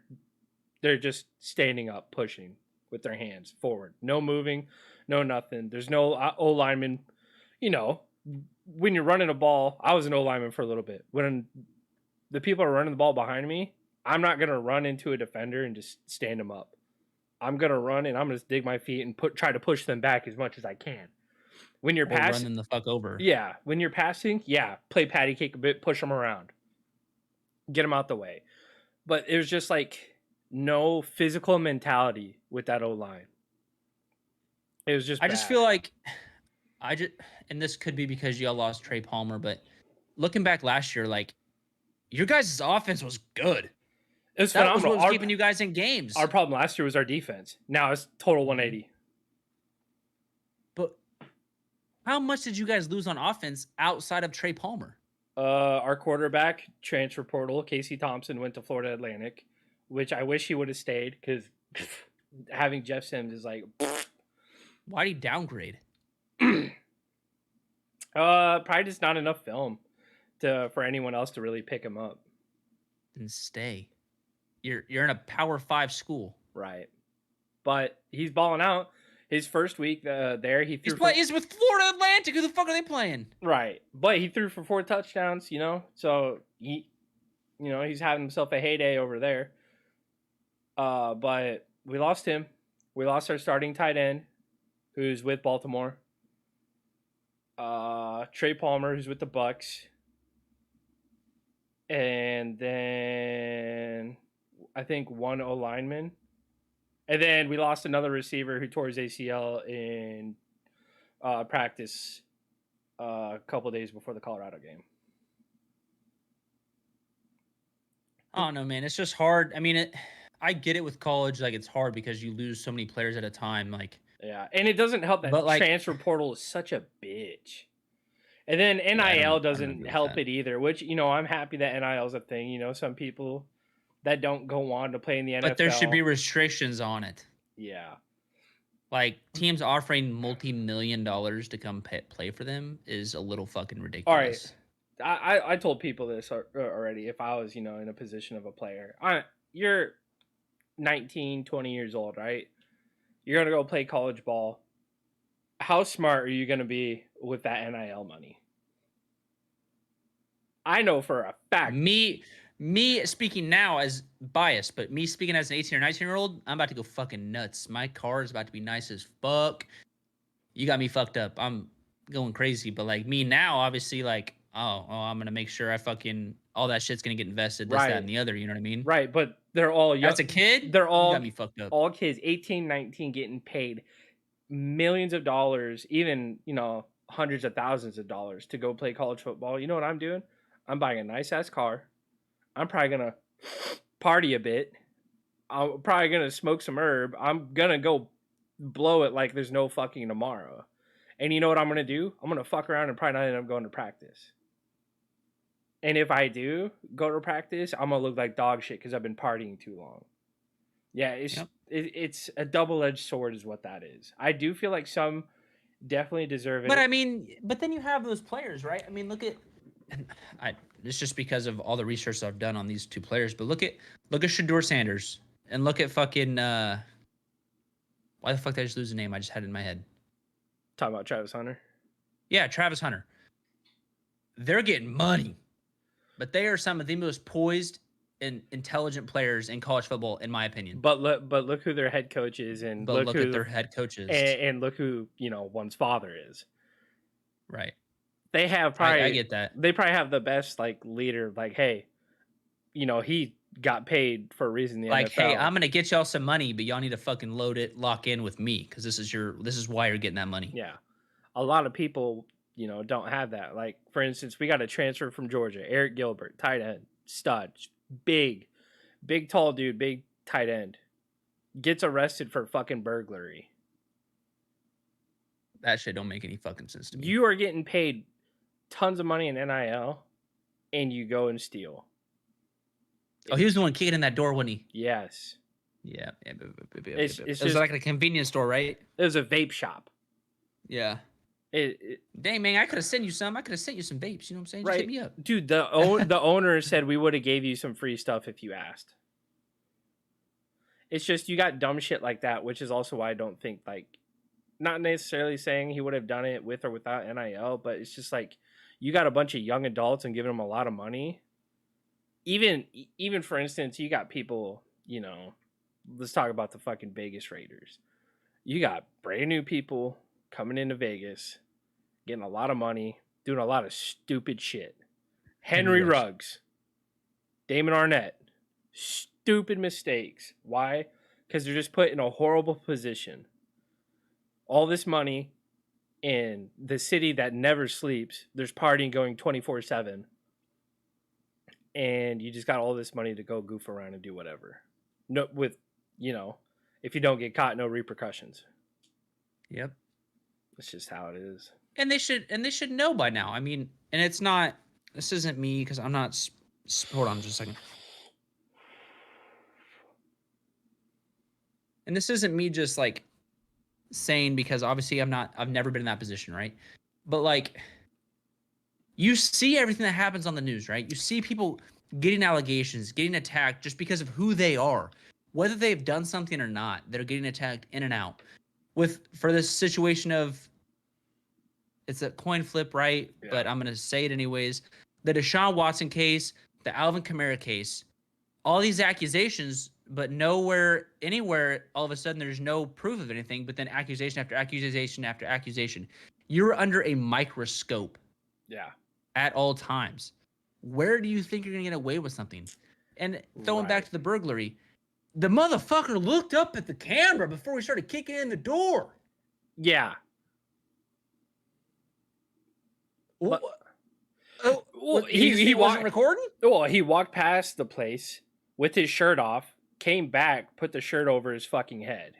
just standing up, pushing with their hands forward. No moving, no nothing. There's no O-lineman. When you're running a ball, I was an O-lineman for a little bit. When the people are running the ball behind me, I'm not going to run into a defender and just stand them up. I'm going to run and I'm going to dig my feet and try to push them back as much as I can. When you're passing, running the fuck over. Yeah. When you're passing, play patty cake a bit, push them around, get them out the way. But there's just like no physical mentality with that O-line. It was just I just feel like and this could be because y'all lost Trey Palmer, but looking back last year, like your guys' offense was good. It was phenomenal. That was what was keeping you guys in games. Our problem last year was our defense. Now it's total 180. But how much did you guys lose on offense outside of Trey Palmer? Our quarterback, transfer portal, Casey Thompson, went to Florida Atlantic, which I wish he would have stayed because having Jeff Sims is like... Why'd he downgrade? Probably just not enough film for anyone else to really pick him up. Then stay. You're in a Power 5 school, right? But he's balling out. His first week there, he threw. He's with Florida Atlantic. Who the fuck are they playing? Right, but he threw for 4 touchdowns. So he's having himself a heyday over there. But we lost him. We lost our starting tight end, who's with Baltimore. Trey Palmer, who's with the Bucks. And then I think one O-lineman. And then we lost another receiver who tore his ACL in practice a couple days before the Colorado game. I don't know, man. It's just hard. I mean, I get it with college. Like, it's hard because you lose so many players at a time. Like, Yeah, and it doesn't help that but like, transfer portal is such a bitch. And then yeah, NIL I don't doesn't agree with help that. it either, which, I'm happy that NIL is a thing. Some people that don't go on to play in the But there should NFL. be restrictions on it. Yeah. Like, teams offering multi-million-dollars to come play for them is a little fucking All right. ridiculous. I told people this already. If I was, in a position of a player, you're 19, 20 years old, right? You're going to go play college ball. How smart are you going to be with that NIL money? I know for a fact. Me speaking now as biased, but me speaking as an 18 or 19-year-old, I'm about to go fucking nuts. My car is about to be nice as fuck. You got me fucked up. I'm going crazy. But like me now, obviously, like, I'm gonna make sure I fucking all that shit's gonna get invested, this, that, and the other. You know what I mean? Right, but they're all young. As a kid, They're all you got me fucked up. All kids, 18, 19, getting paid millions of dollars, even hundreds of thousands of dollars to go play college football. You know what I'm doing? I'm buying a nice ass car. I'm probably gonna party a bit. I'm probably gonna smoke some herb. I'm gonna go blow it like there's no fucking tomorrow. And you know what I'm gonna do? I'm gonna fuck around and probably not end up going to practice. And if I do go to practice, I'm gonna look like dog shit because I've been partying too long. Yeah, it's a double-edged sword, is what that is. I do feel like some definitely deserve it. But I mean, but then you have those players, right? I mean, look at, it's just because of all the research I've done on these two players. But look at Shedeur Sanders and look at fucking why the fuck did I just lose the name? I just had it in my head. Talking about Travis Hunter. Yeah, Travis Hunter. They're getting money, but they are some of the most poised and intelligent players in college football, in my opinion. But look who their head coach is, and look at their head coaches, and look who one's father is. Right. They have probably I get that. They probably have the best leader. Like, hey, he got paid for a reason. The NFL. NFL. Hey, I'm gonna get y'all some money, but y'all need to fucking lock in with me because this is why you're getting that money. Yeah, a lot of people don't have that. Like, for instance, we got a transfer from Georgia, Eric Gilbert, tight end, stud, big tall dude, big tight end, gets arrested for fucking burglary. That shit don't make any fucking sense to me. You are getting paid tons of money in NIL, and you go and steal. Oh, he was the one kicking in that door, wasn't he? Yes. Yeah. It's it was like a convenience store, right? It was a vape shop. Yeah. Dang, man, I could have sent you some. I could have sent you some vapes. You know what I'm saying? Just hit me up. Dude, the owner said we would have gave you some free stuff if you asked. It's just you got dumb shit like that, which is also why I don't think, not necessarily saying he would have done it with or without NIL, but it's just you got a bunch of young adults and giving them a lot of money. Even for instance, you got people, let's talk about the fucking Vegas Raiders. You got brand new people coming into Vegas, getting a lot of money, doing a lot of stupid shit. Henry Ruggs, Damon Arnett, stupid mistakes. Why? Because they're just put in a horrible position. All this money in the city that never sleeps. There's partying going 24/7. And you just got all this money to go goof around and do whatever. No, with, if you don't get caught, no repercussions. Yep. That's just how it is. And they should know by now. I mean, and it's not, this isn't me because I'm not, hold on just a second. And this isn't me just saying, because obviously I've never been in that position, right? But you see everything that happens on the news, right? You see people getting allegations, getting attacked just because of who they are. Whether they've done something or not, they're getting attacked in and out. For this situation of, it's a coin flip, right? Yeah. But I'm going to say it anyways. The Deshaun Watson case, the Alvin Kamara case, all these accusations, but anywhere, all of a sudden there's no proof of anything, but then accusation after accusation after accusation. You're under a microscope. Yeah. At all times. Where do you think you're going to get away with something? And throwing back to the burglary, the motherfucker looked up at the camera before he started kicking in the door. Yeah. Oh, Well, he wasn't recording? Well, he walked past the place with his shirt off, came back, put the shirt over his fucking head.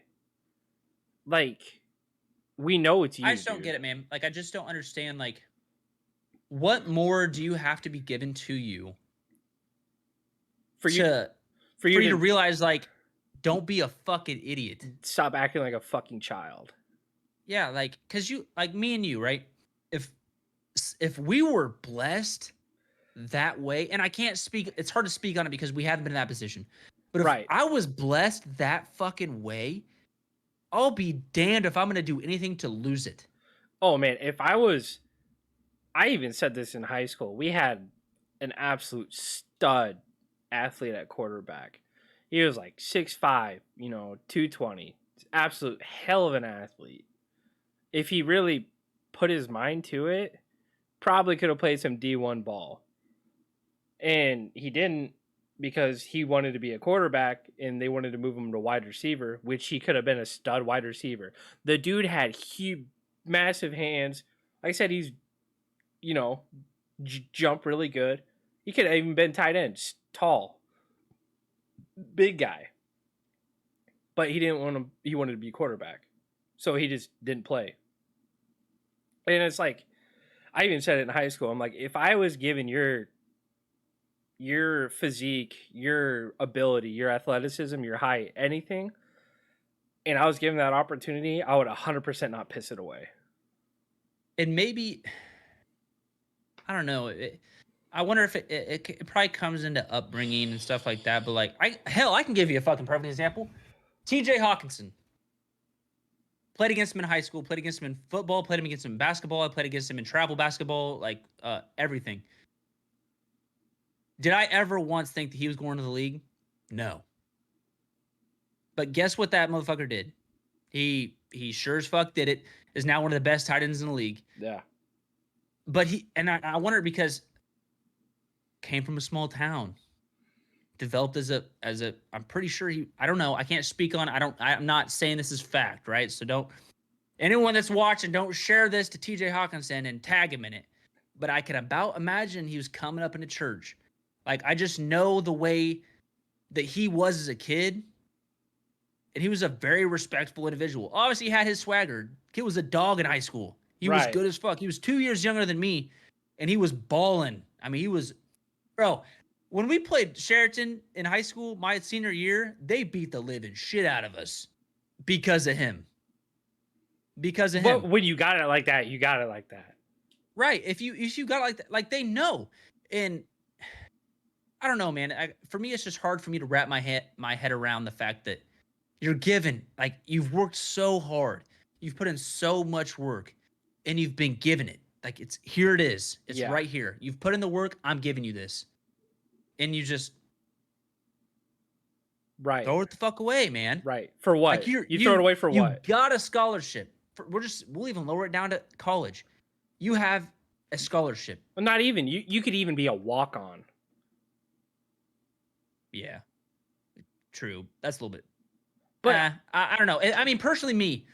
Like, we know it's you, I just don't dude. get it, man. Like, I just don't understand, like, what more do you have to be given to you For you for you to realize, like, don't be a fucking idiot. stop acting like a fucking child. Yeah, like, cause you, like me and you, right? If we were blessed that way, and I can't speak, it's hard to speak on it because we haven't been in that position. But if Right. I was blessed that fucking way, I'll be damned if I'm gonna do anything to lose it. Oh man, I even said this in high school. We had an absolute stud athlete at quarterback. He was like 6'5", 220. Absolute hell of an athlete. If he really put his mind to it, probably could have played some D1 ball. And he didn't because he wanted to be a quarterback and they wanted to move him to wide receiver, which he could have been a stud wide receiver. The dude had huge, massive hands. Like I said, he's, jump really good. He could have even been tight end, tall, big guy. But he didn't want to. He wanted to be quarterback, so he just didn't play. And it's like, I even said it in high school. I'm like, if I was given your physique, your ability, your athleticism, your height, anything, and I was given that opportunity, I would 100% not piss it away. And maybe, I don't know. I wonder if it probably comes into upbringing and stuff like that. But like, I can give you a fucking perfect example. T.J. Hawkinson. Played against him in high school. Played against him in football. Played against him in basketball. I played against him in travel basketball. Like everything. Did I ever once think that he was going to the league? No. But guess what that motherfucker did? He sure as fuck did it. Is now one of the best tight ends in the league. Yeah. But I wonder because came from a small town. Developed as a I'm pretty sure I don't know. I can't speak on I'm not saying this is fact, right? So don't anyone that's watching, don't share this to TJ Hawkinson and tag him in it. But I can about imagine he was coming up into church. Like I just know the way that he was as a kid. And he was a very respectful individual. Obviously, he had his swagger. Kid was a dog in high school. He was good as fuck. He was 2 years younger than me, and he was balling. I mean, he was, bro. When we played Sheraton in high school, my senior year, they beat the living shit out of us because of him. Because of him. But when you got it like that, you got it like that. Right. If you got it like that, like they know. And I don't know, man. For me, it's just hard for me to wrap my head around the fact that you're given, like, you've worked so hard. You've put in so much work, and you've been given it. Like, here it is. It's right here. You've put in the work. I'm giving you this. And you just throw it the fuck away, man. Right. For what? Like you throw it away for what? You got a scholarship. We'll even lower it down to college. You have a scholarship. Well, not even. You could even be a walk-on. Yeah. True. That's a little bit. But I don't know. I mean, personally, me.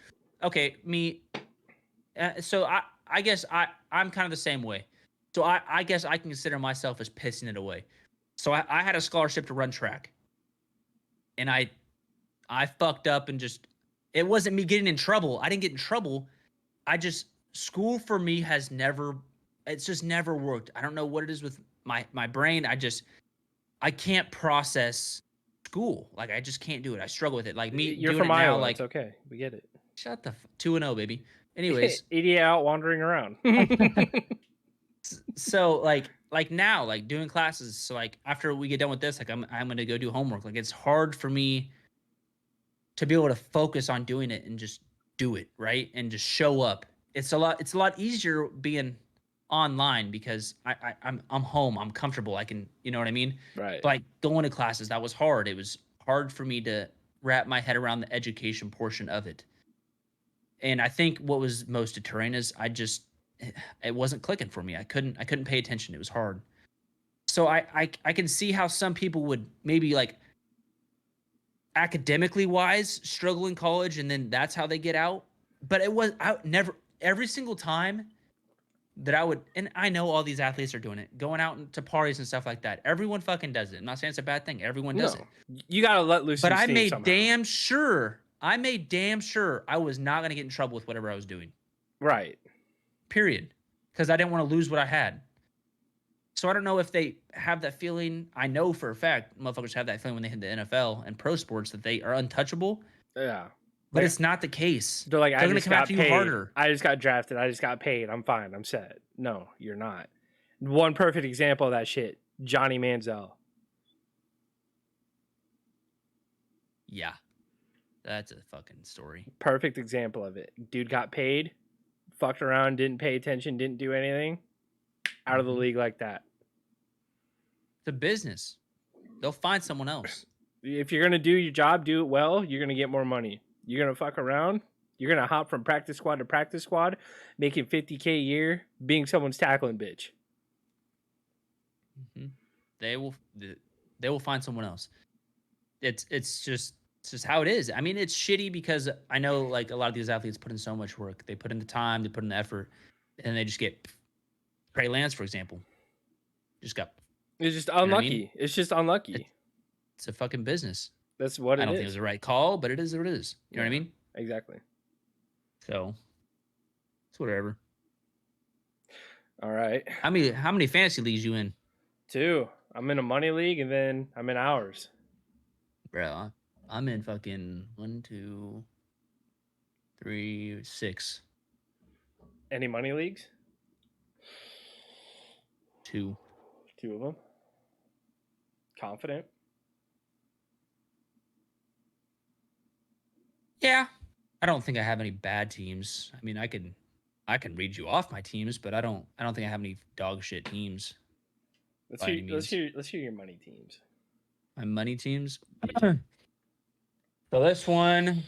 So I guess I'm kind of the same way. So I guess I can consider myself as pissing it away. So I had a scholarship to run track. And I fucked up and just, it wasn't me getting in trouble. I didn't get in trouble. School for me has it's just never worked. I don't know what it is with my brain. I can't process school. Like I just can't do it. I struggle with it. Like me, you're doing from it now, Iowa. like it's okay. We get it. Shut the 2-0, baby. Anyways, idiot out wandering around. So like now, like doing classes. So like after we get done with this, like I'm gonna go do homework. Like it's hard for me to be able to focus on doing it and just do it right and just show up. It's a lot easier being online because I'm home. I'm comfortable. I can, you know what I mean? Right. But like going to classes, that was hard. It was hard for me to wrap my head around the education portion of it. And I think what was most deterring is it wasn't clicking for me. I couldn't pay attention. It was hard. So I can see how some people would maybe like academically wise struggle in college and then that's how they get out. But it was out never every single time. that I would, and I know all these athletes are doing it, going out to parties and stuff like that. Everyone fucking does it. I'm not saying it's a bad thing. Everyone does No, it. you gotta let loose But some I steam made somehow. damn sure, I was not going to get in trouble with whatever I was doing. Right. Period. Because I didn't want to lose what I had. So I don't know if they have that feeling. I know for a fact motherfuckers have that feeling when they hit the NFL and pro sports that they are untouchable. Yeah. But Like, it's not the case. they're like, I They're going to just come got after you paid. harder. I just got drafted. I just got paid. I'm fine. I'm set. No, you're not. One perfect example of that shit, Johnny Manziel. Yeah. That's a fucking story. Perfect example of it. Dude got paid, fucked around, didn't pay attention, didn't do anything. Out of the league like that. It's a business. They'll find someone else. If you're gonna do your job, do it well, you're gonna get more money. You're gonna fuck around, you're gonna hop from practice squad to practice squad, making $50K a year, being someone's tackling bitch. Mm-hmm. They will find someone else. It's just how it is. I mean, it's shitty because I know like a lot of these athletes put in so much work. They put in the time, they put in the effort, and they just get Trey Lance, for example. Just got It's just you know what I unlucky. mean? It's just unlucky. It's a fucking business. That's what I it don't is. think it was the right call, but it is what it is. You know what I mean? Exactly. So it's whatever. All right. How many fantasy leagues you in? 2. I'm in a money league and then I'm in ours. Bro, I'm in fucking 1, 2, 3, 6. Any money leagues? 2. 2 of them. Confident. Yeah. I don't think I have any bad teams. I mean, I can read you off my teams, but I don't think I have any dog shit teams. Let's hear your money teams. My money teams. So this one,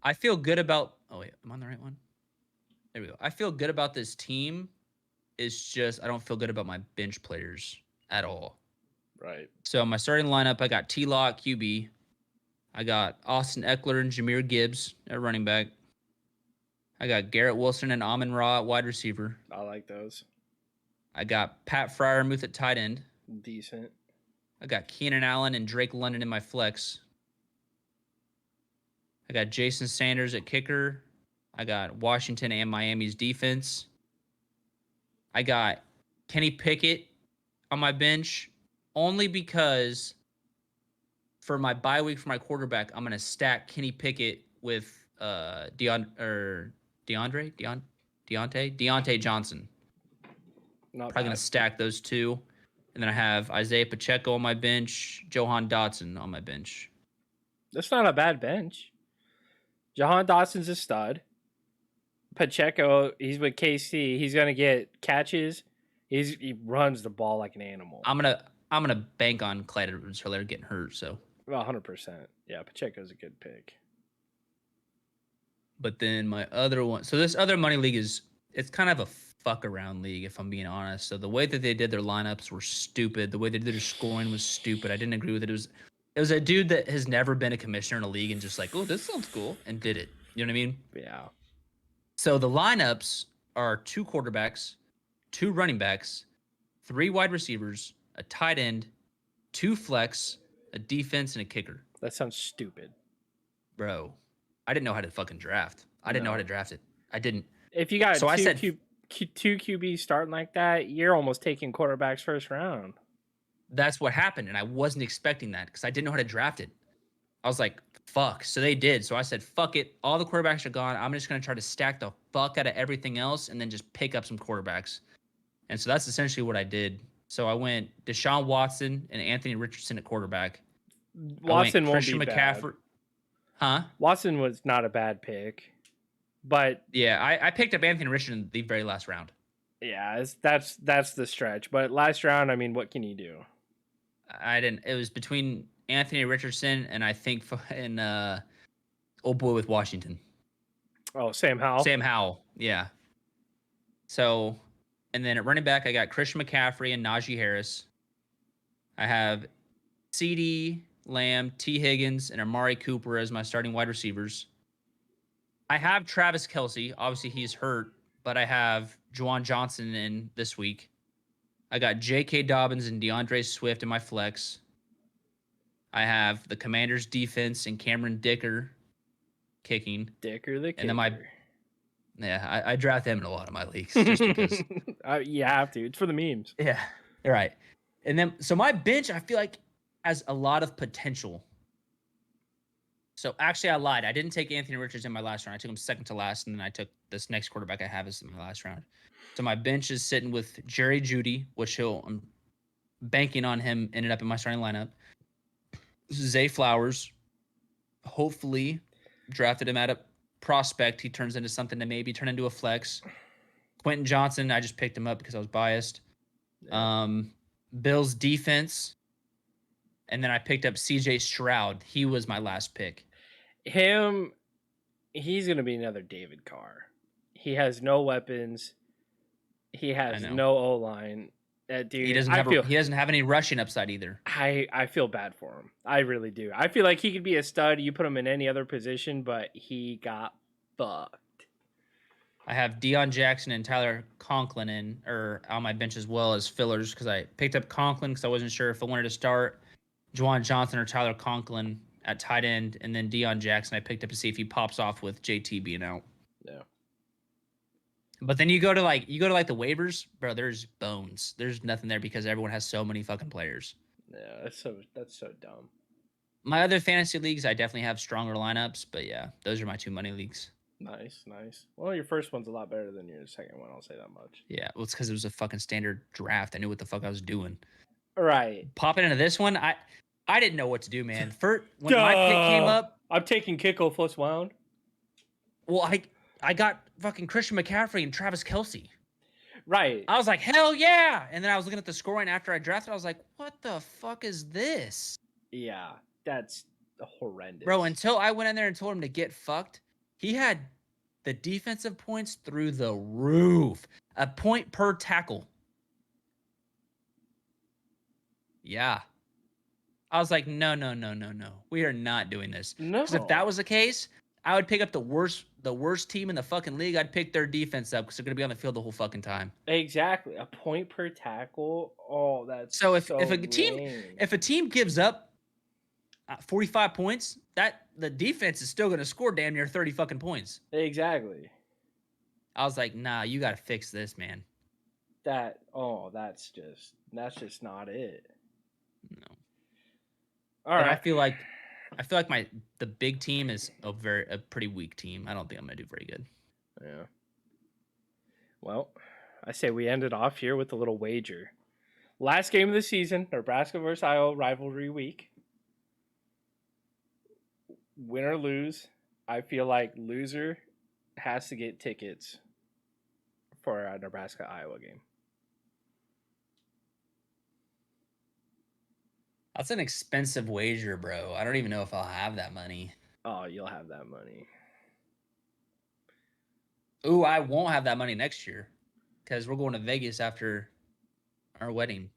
I feel good about. Oh wait, am I on the right one? There we go. I feel good about this team. It's just I don't feel good about my bench players at all. Right. So my starting lineup, I got T-Lock, QB. I got Austin Eckler and Jahmyr Gibbs at running back. I got Garrett Wilson and Amon-Ra at wide receiver. I like those. I got Pat Fryermuth at tight end. Decent. I got Keenan Allen and Drake London in my flex. I got Jason Sanders at kicker. I got Washington and Miami's defense. I got Kenny Pickett on my bench only because for my bye week for my quarterback, I'm going to stack Kenny Pickett with Deontay Johnson. Probably going to stack those two. And then I have Isaiah Pacheco on my bench, Johan Dotson on my bench. That's not a bad bench. Johan Dotson's a stud. Pacheco, he's with KC. He's gonna get catches. He runs the ball like an animal. I'm gonna bank on Clyde Edwards-Helaire getting hurt. So 100%. Yeah, Pacheco's a good pick. But then my other one, so this other money league it's kind of a fuck around league if I'm being honest. So the way that they did their lineups were stupid. The way they did their scoring was stupid. I didn't agree with it. It was a dude that has never been a commissioner in a league and just like, oh, this sounds cool, and did it. You know what I mean? Yeah. So the lineups are 2 quarterbacks, 2 running backs, 3 wide receivers, a tight end, 2 flex, a defense, and a kicker. That sounds stupid. Bro, I didn't know how to fucking draft. I didn't know how to draft it. I didn't. If you got so two QBs starting like that, you're almost taking quarterbacks first round. That's what happened, and I wasn't expecting that because I didn't know how to draft it. I was like, fuck. So they did. So I said, fuck it. All the quarterbacks are gone. I'm just going to try to stack the fuck out of everything else and then just pick up some quarterbacks. And so that's essentially what I did. So I went Deshaun Watson and Anthony Richardson at quarterback. Watson won't be bad. Huh? Watson was not a bad pick. But yeah, I picked up Anthony Richardson in the very last round. Yeah, that's the stretch. But last round, I mean, what can you do? I didn't. It was between Anthony Richardson and I think old boy with Washington. Oh, Sam Howell. Sam Howell, yeah. So, and then at running back, I got Christian McCaffrey and Najee Harris. I have CeeDee Lamb, T. Higgins, and Amari Cooper as my starting wide receivers. I have Travis Kelce. Obviously, he's hurt, but I have Juwan Johnson in this week. I got J.K. Dobbins and DeAndre Swift in my flex. I have the Commanders defense and Cameron Dicker kicking. Dicker the And kicker. then I draft them in a lot of my leagues just because. You have to. It's for the memes. Yeah, you're right. And then, so my bench, I feel like has a lot of potential. So actually, I lied. I didn't take Anthony Richards in my last round. I took him second to last, and then I took this next quarterback I have as in my last round. So my bench is sitting with Jerry Jeudy, which I'm banking on him ended up in my starting lineup. Zay Flowers, hopefully drafted him at a prospect. He turns into something to maybe turn into a flex. Quentin Johnson, I just picked him up because I was biased. Yeah. Bills defense. And then I picked up CJ Stroud. He was my last pick. He's going to be another David Carr. He has no weapons. He has no O-line. Dude, he doesn't have any rushing upside either. I feel bad for him. I really do. I feel like he could be a stud. You put him in any other position, but he got fucked. I have Deion Jackson and Tyler Conklin on my bench as well as fillers because I picked up Conklin because I wasn't sure if I wanted to start Juwan Johnson or Tyler Conklin at tight end, and then Deion Jackson I picked up to see if he pops off with JT being out. Yeah. But then you go to the waivers, bro. There's bones. There's nothing there because everyone has so many fucking players. Yeah, that's so dumb. My other fantasy leagues, I definitely have stronger lineups, but yeah, those are my 2 money leagues. Nice. Well, your first one's a lot better than your second one. I'll say that much. Yeah, well, it's because it was a fucking standard draft. I knew what the fuck I was doing. Right. Popping into this one, I didn't know what to do, man. When my pick came up, I'm taking Kicko plus wound. Well, I got fucking Christian McCaffrey and Travis Kelce. Right. I was like, hell yeah! And then I was looking at the scoring after I drafted. I was like, what the fuck is this? Yeah, that's horrendous, bro. Until I went in there and told him to get fucked, he had the defensive points through the roof. A point per tackle. Yeah. I was like, no. We are not doing this. No. Because if that was the case, I would pick up the worst team in the fucking league. I'd pick their defense up because they're going to be on the field the whole fucking time. Exactly. A point per tackle. Oh, that's so if a team gives up 45 points, that the defense is still going to score damn near 30 fucking points. Exactly. I was like, nah, you got to fix this, man. That's just not it. No. All right. I feel like the big team is a pretty weak team. I don't think I'm gonna do very good. Yeah. Well, I say we end it off here with a little wager. Last game of the season, Nebraska versus Iowa rivalry week. Win or lose, I feel like loser has to get tickets for a Nebraska-Iowa game. That's an expensive wager, bro. I don't even know if I'll have that money. Oh, you'll have that money. Ooh, I won't have that money next year because we're going to Vegas after our wedding.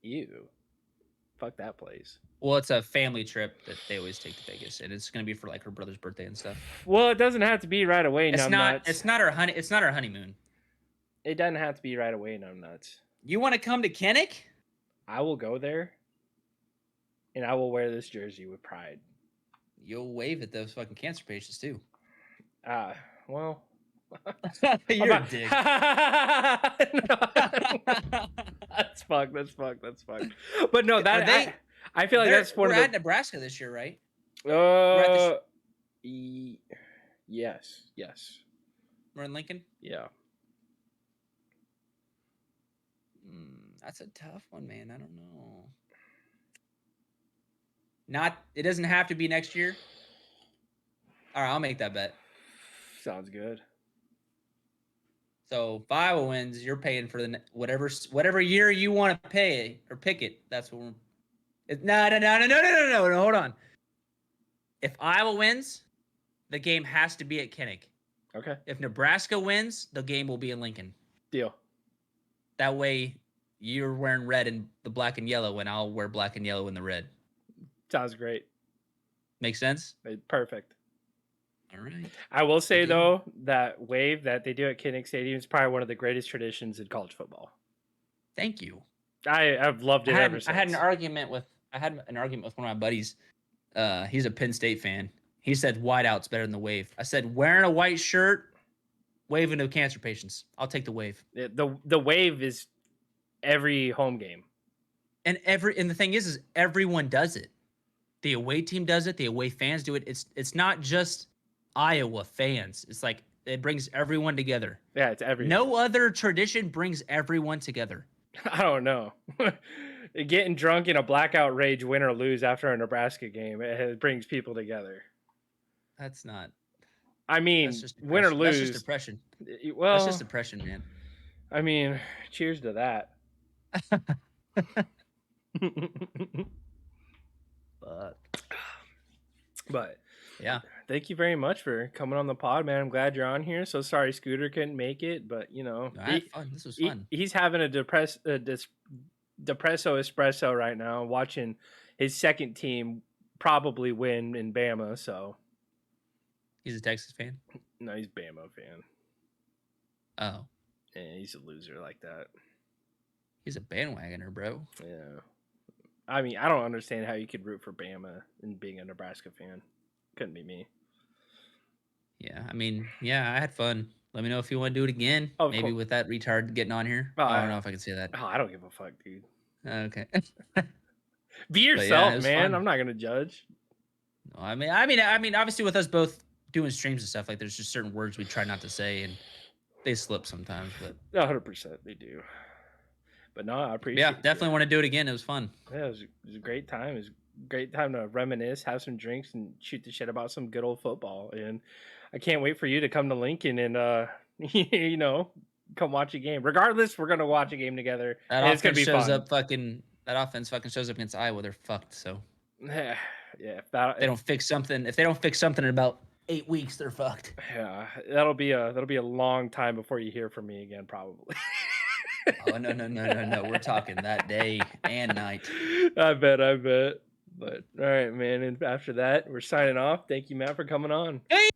Ew. Fuck that place. Well, it's a family trip that they always take to Vegas, and it's going to be for like her brother's birthday and stuff. Well, it doesn't have to be right away. It's not our honeymoon. It doesn't have to be right away. Nuts. You want to come to Kinnick? I will go there. And I will wear this jersey with pride. You'll wave at those fucking cancer patients too. Well. You're a dick. That's fucked. But no, I feel like that's one of the... We're at Nebraska this year, right? Yes. We're in Lincoln? Yeah. That's a tough one, man. I don't know. It doesn't have to be next year. All right, I'll make that bet. Sounds good. So if Iowa wins, you're paying for the whatever year you want to pay or pick it. That's what we're. No. Hold on. If Iowa wins, the game has to be at Kinnick. Okay. If Nebraska wins, the game will be in Lincoln. Deal. That way, you're wearing red and the black and yellow, and I'll wear black and yellow and the red. Sounds great. Make sense? Perfect. All right. I will say Good though that wave that they do at Kinnick Stadium is probably one of the greatest traditions in college football. Thank you. I've loved it ever since. I had an argument with one of my buddies. He's a Penn State fan. He said whiteout's better than the wave. I said wearing a white shirt, waving to cancer patients. I'll take the wave. The wave is every home game. And the thing is everyone does it. The away team does it. The away fans do it. It's not just Iowa fans. It's like it brings everyone together. Yeah, it's everyone. No other tradition brings everyone together. I don't know. Getting drunk in a blackout rage, win or lose after a Nebraska game, it brings people together. That's not. I mean, win or lose. That's just depression. Well, that's just depression, man. I mean, cheers to that. But yeah, thank you very much for coming on the pod, man. I'm glad you're on here. So sorry Scooter couldn't make it, but you know, I had fun. This was fun. He's having a depresso espresso right now, watching his second team probably win in Bama. So he's a Texas fan. No, he's a Bama fan. Oh, yeah, he's a loser like that. He's a bandwagoner, bro. Yeah. I mean, I don't understand how you could root for Bama and being a Nebraska fan. Couldn't be me. Yeah, I mean, yeah, I had fun. Let me know if you want to do it again. Maybe with that retard getting on here. I don't know if I can say that. Oh, I don't give a fuck, dude. Okay. Be yourself, man. Fun. I'm not gonna judge. No, I mean, obviously, with us both doing streams and stuff, like there's just certain words we try not to say, and they slip sometimes. But 100% they do. But no, I appreciate it. Yeah, definitely want to do it again. It was fun. Yeah, it was a great time. It was a great time to reminisce, have some drinks, and shoot the shit about some good old football. And I can't wait for you to come to Lincoln and, you know, come watch a game. Regardless, we're going to watch a game together. It's going to be fun. That offense fucking shows up against Iowa. They're fucked, so. Yeah. If they don't fix something in about 8 weeks, they're fucked. Yeah, that'll be a long time before you hear from me again, probably. Oh, no. We're talking that day and night. I bet. But all right, man. And after that, we're signing off. Thank you, Matt, for coming on. Hey!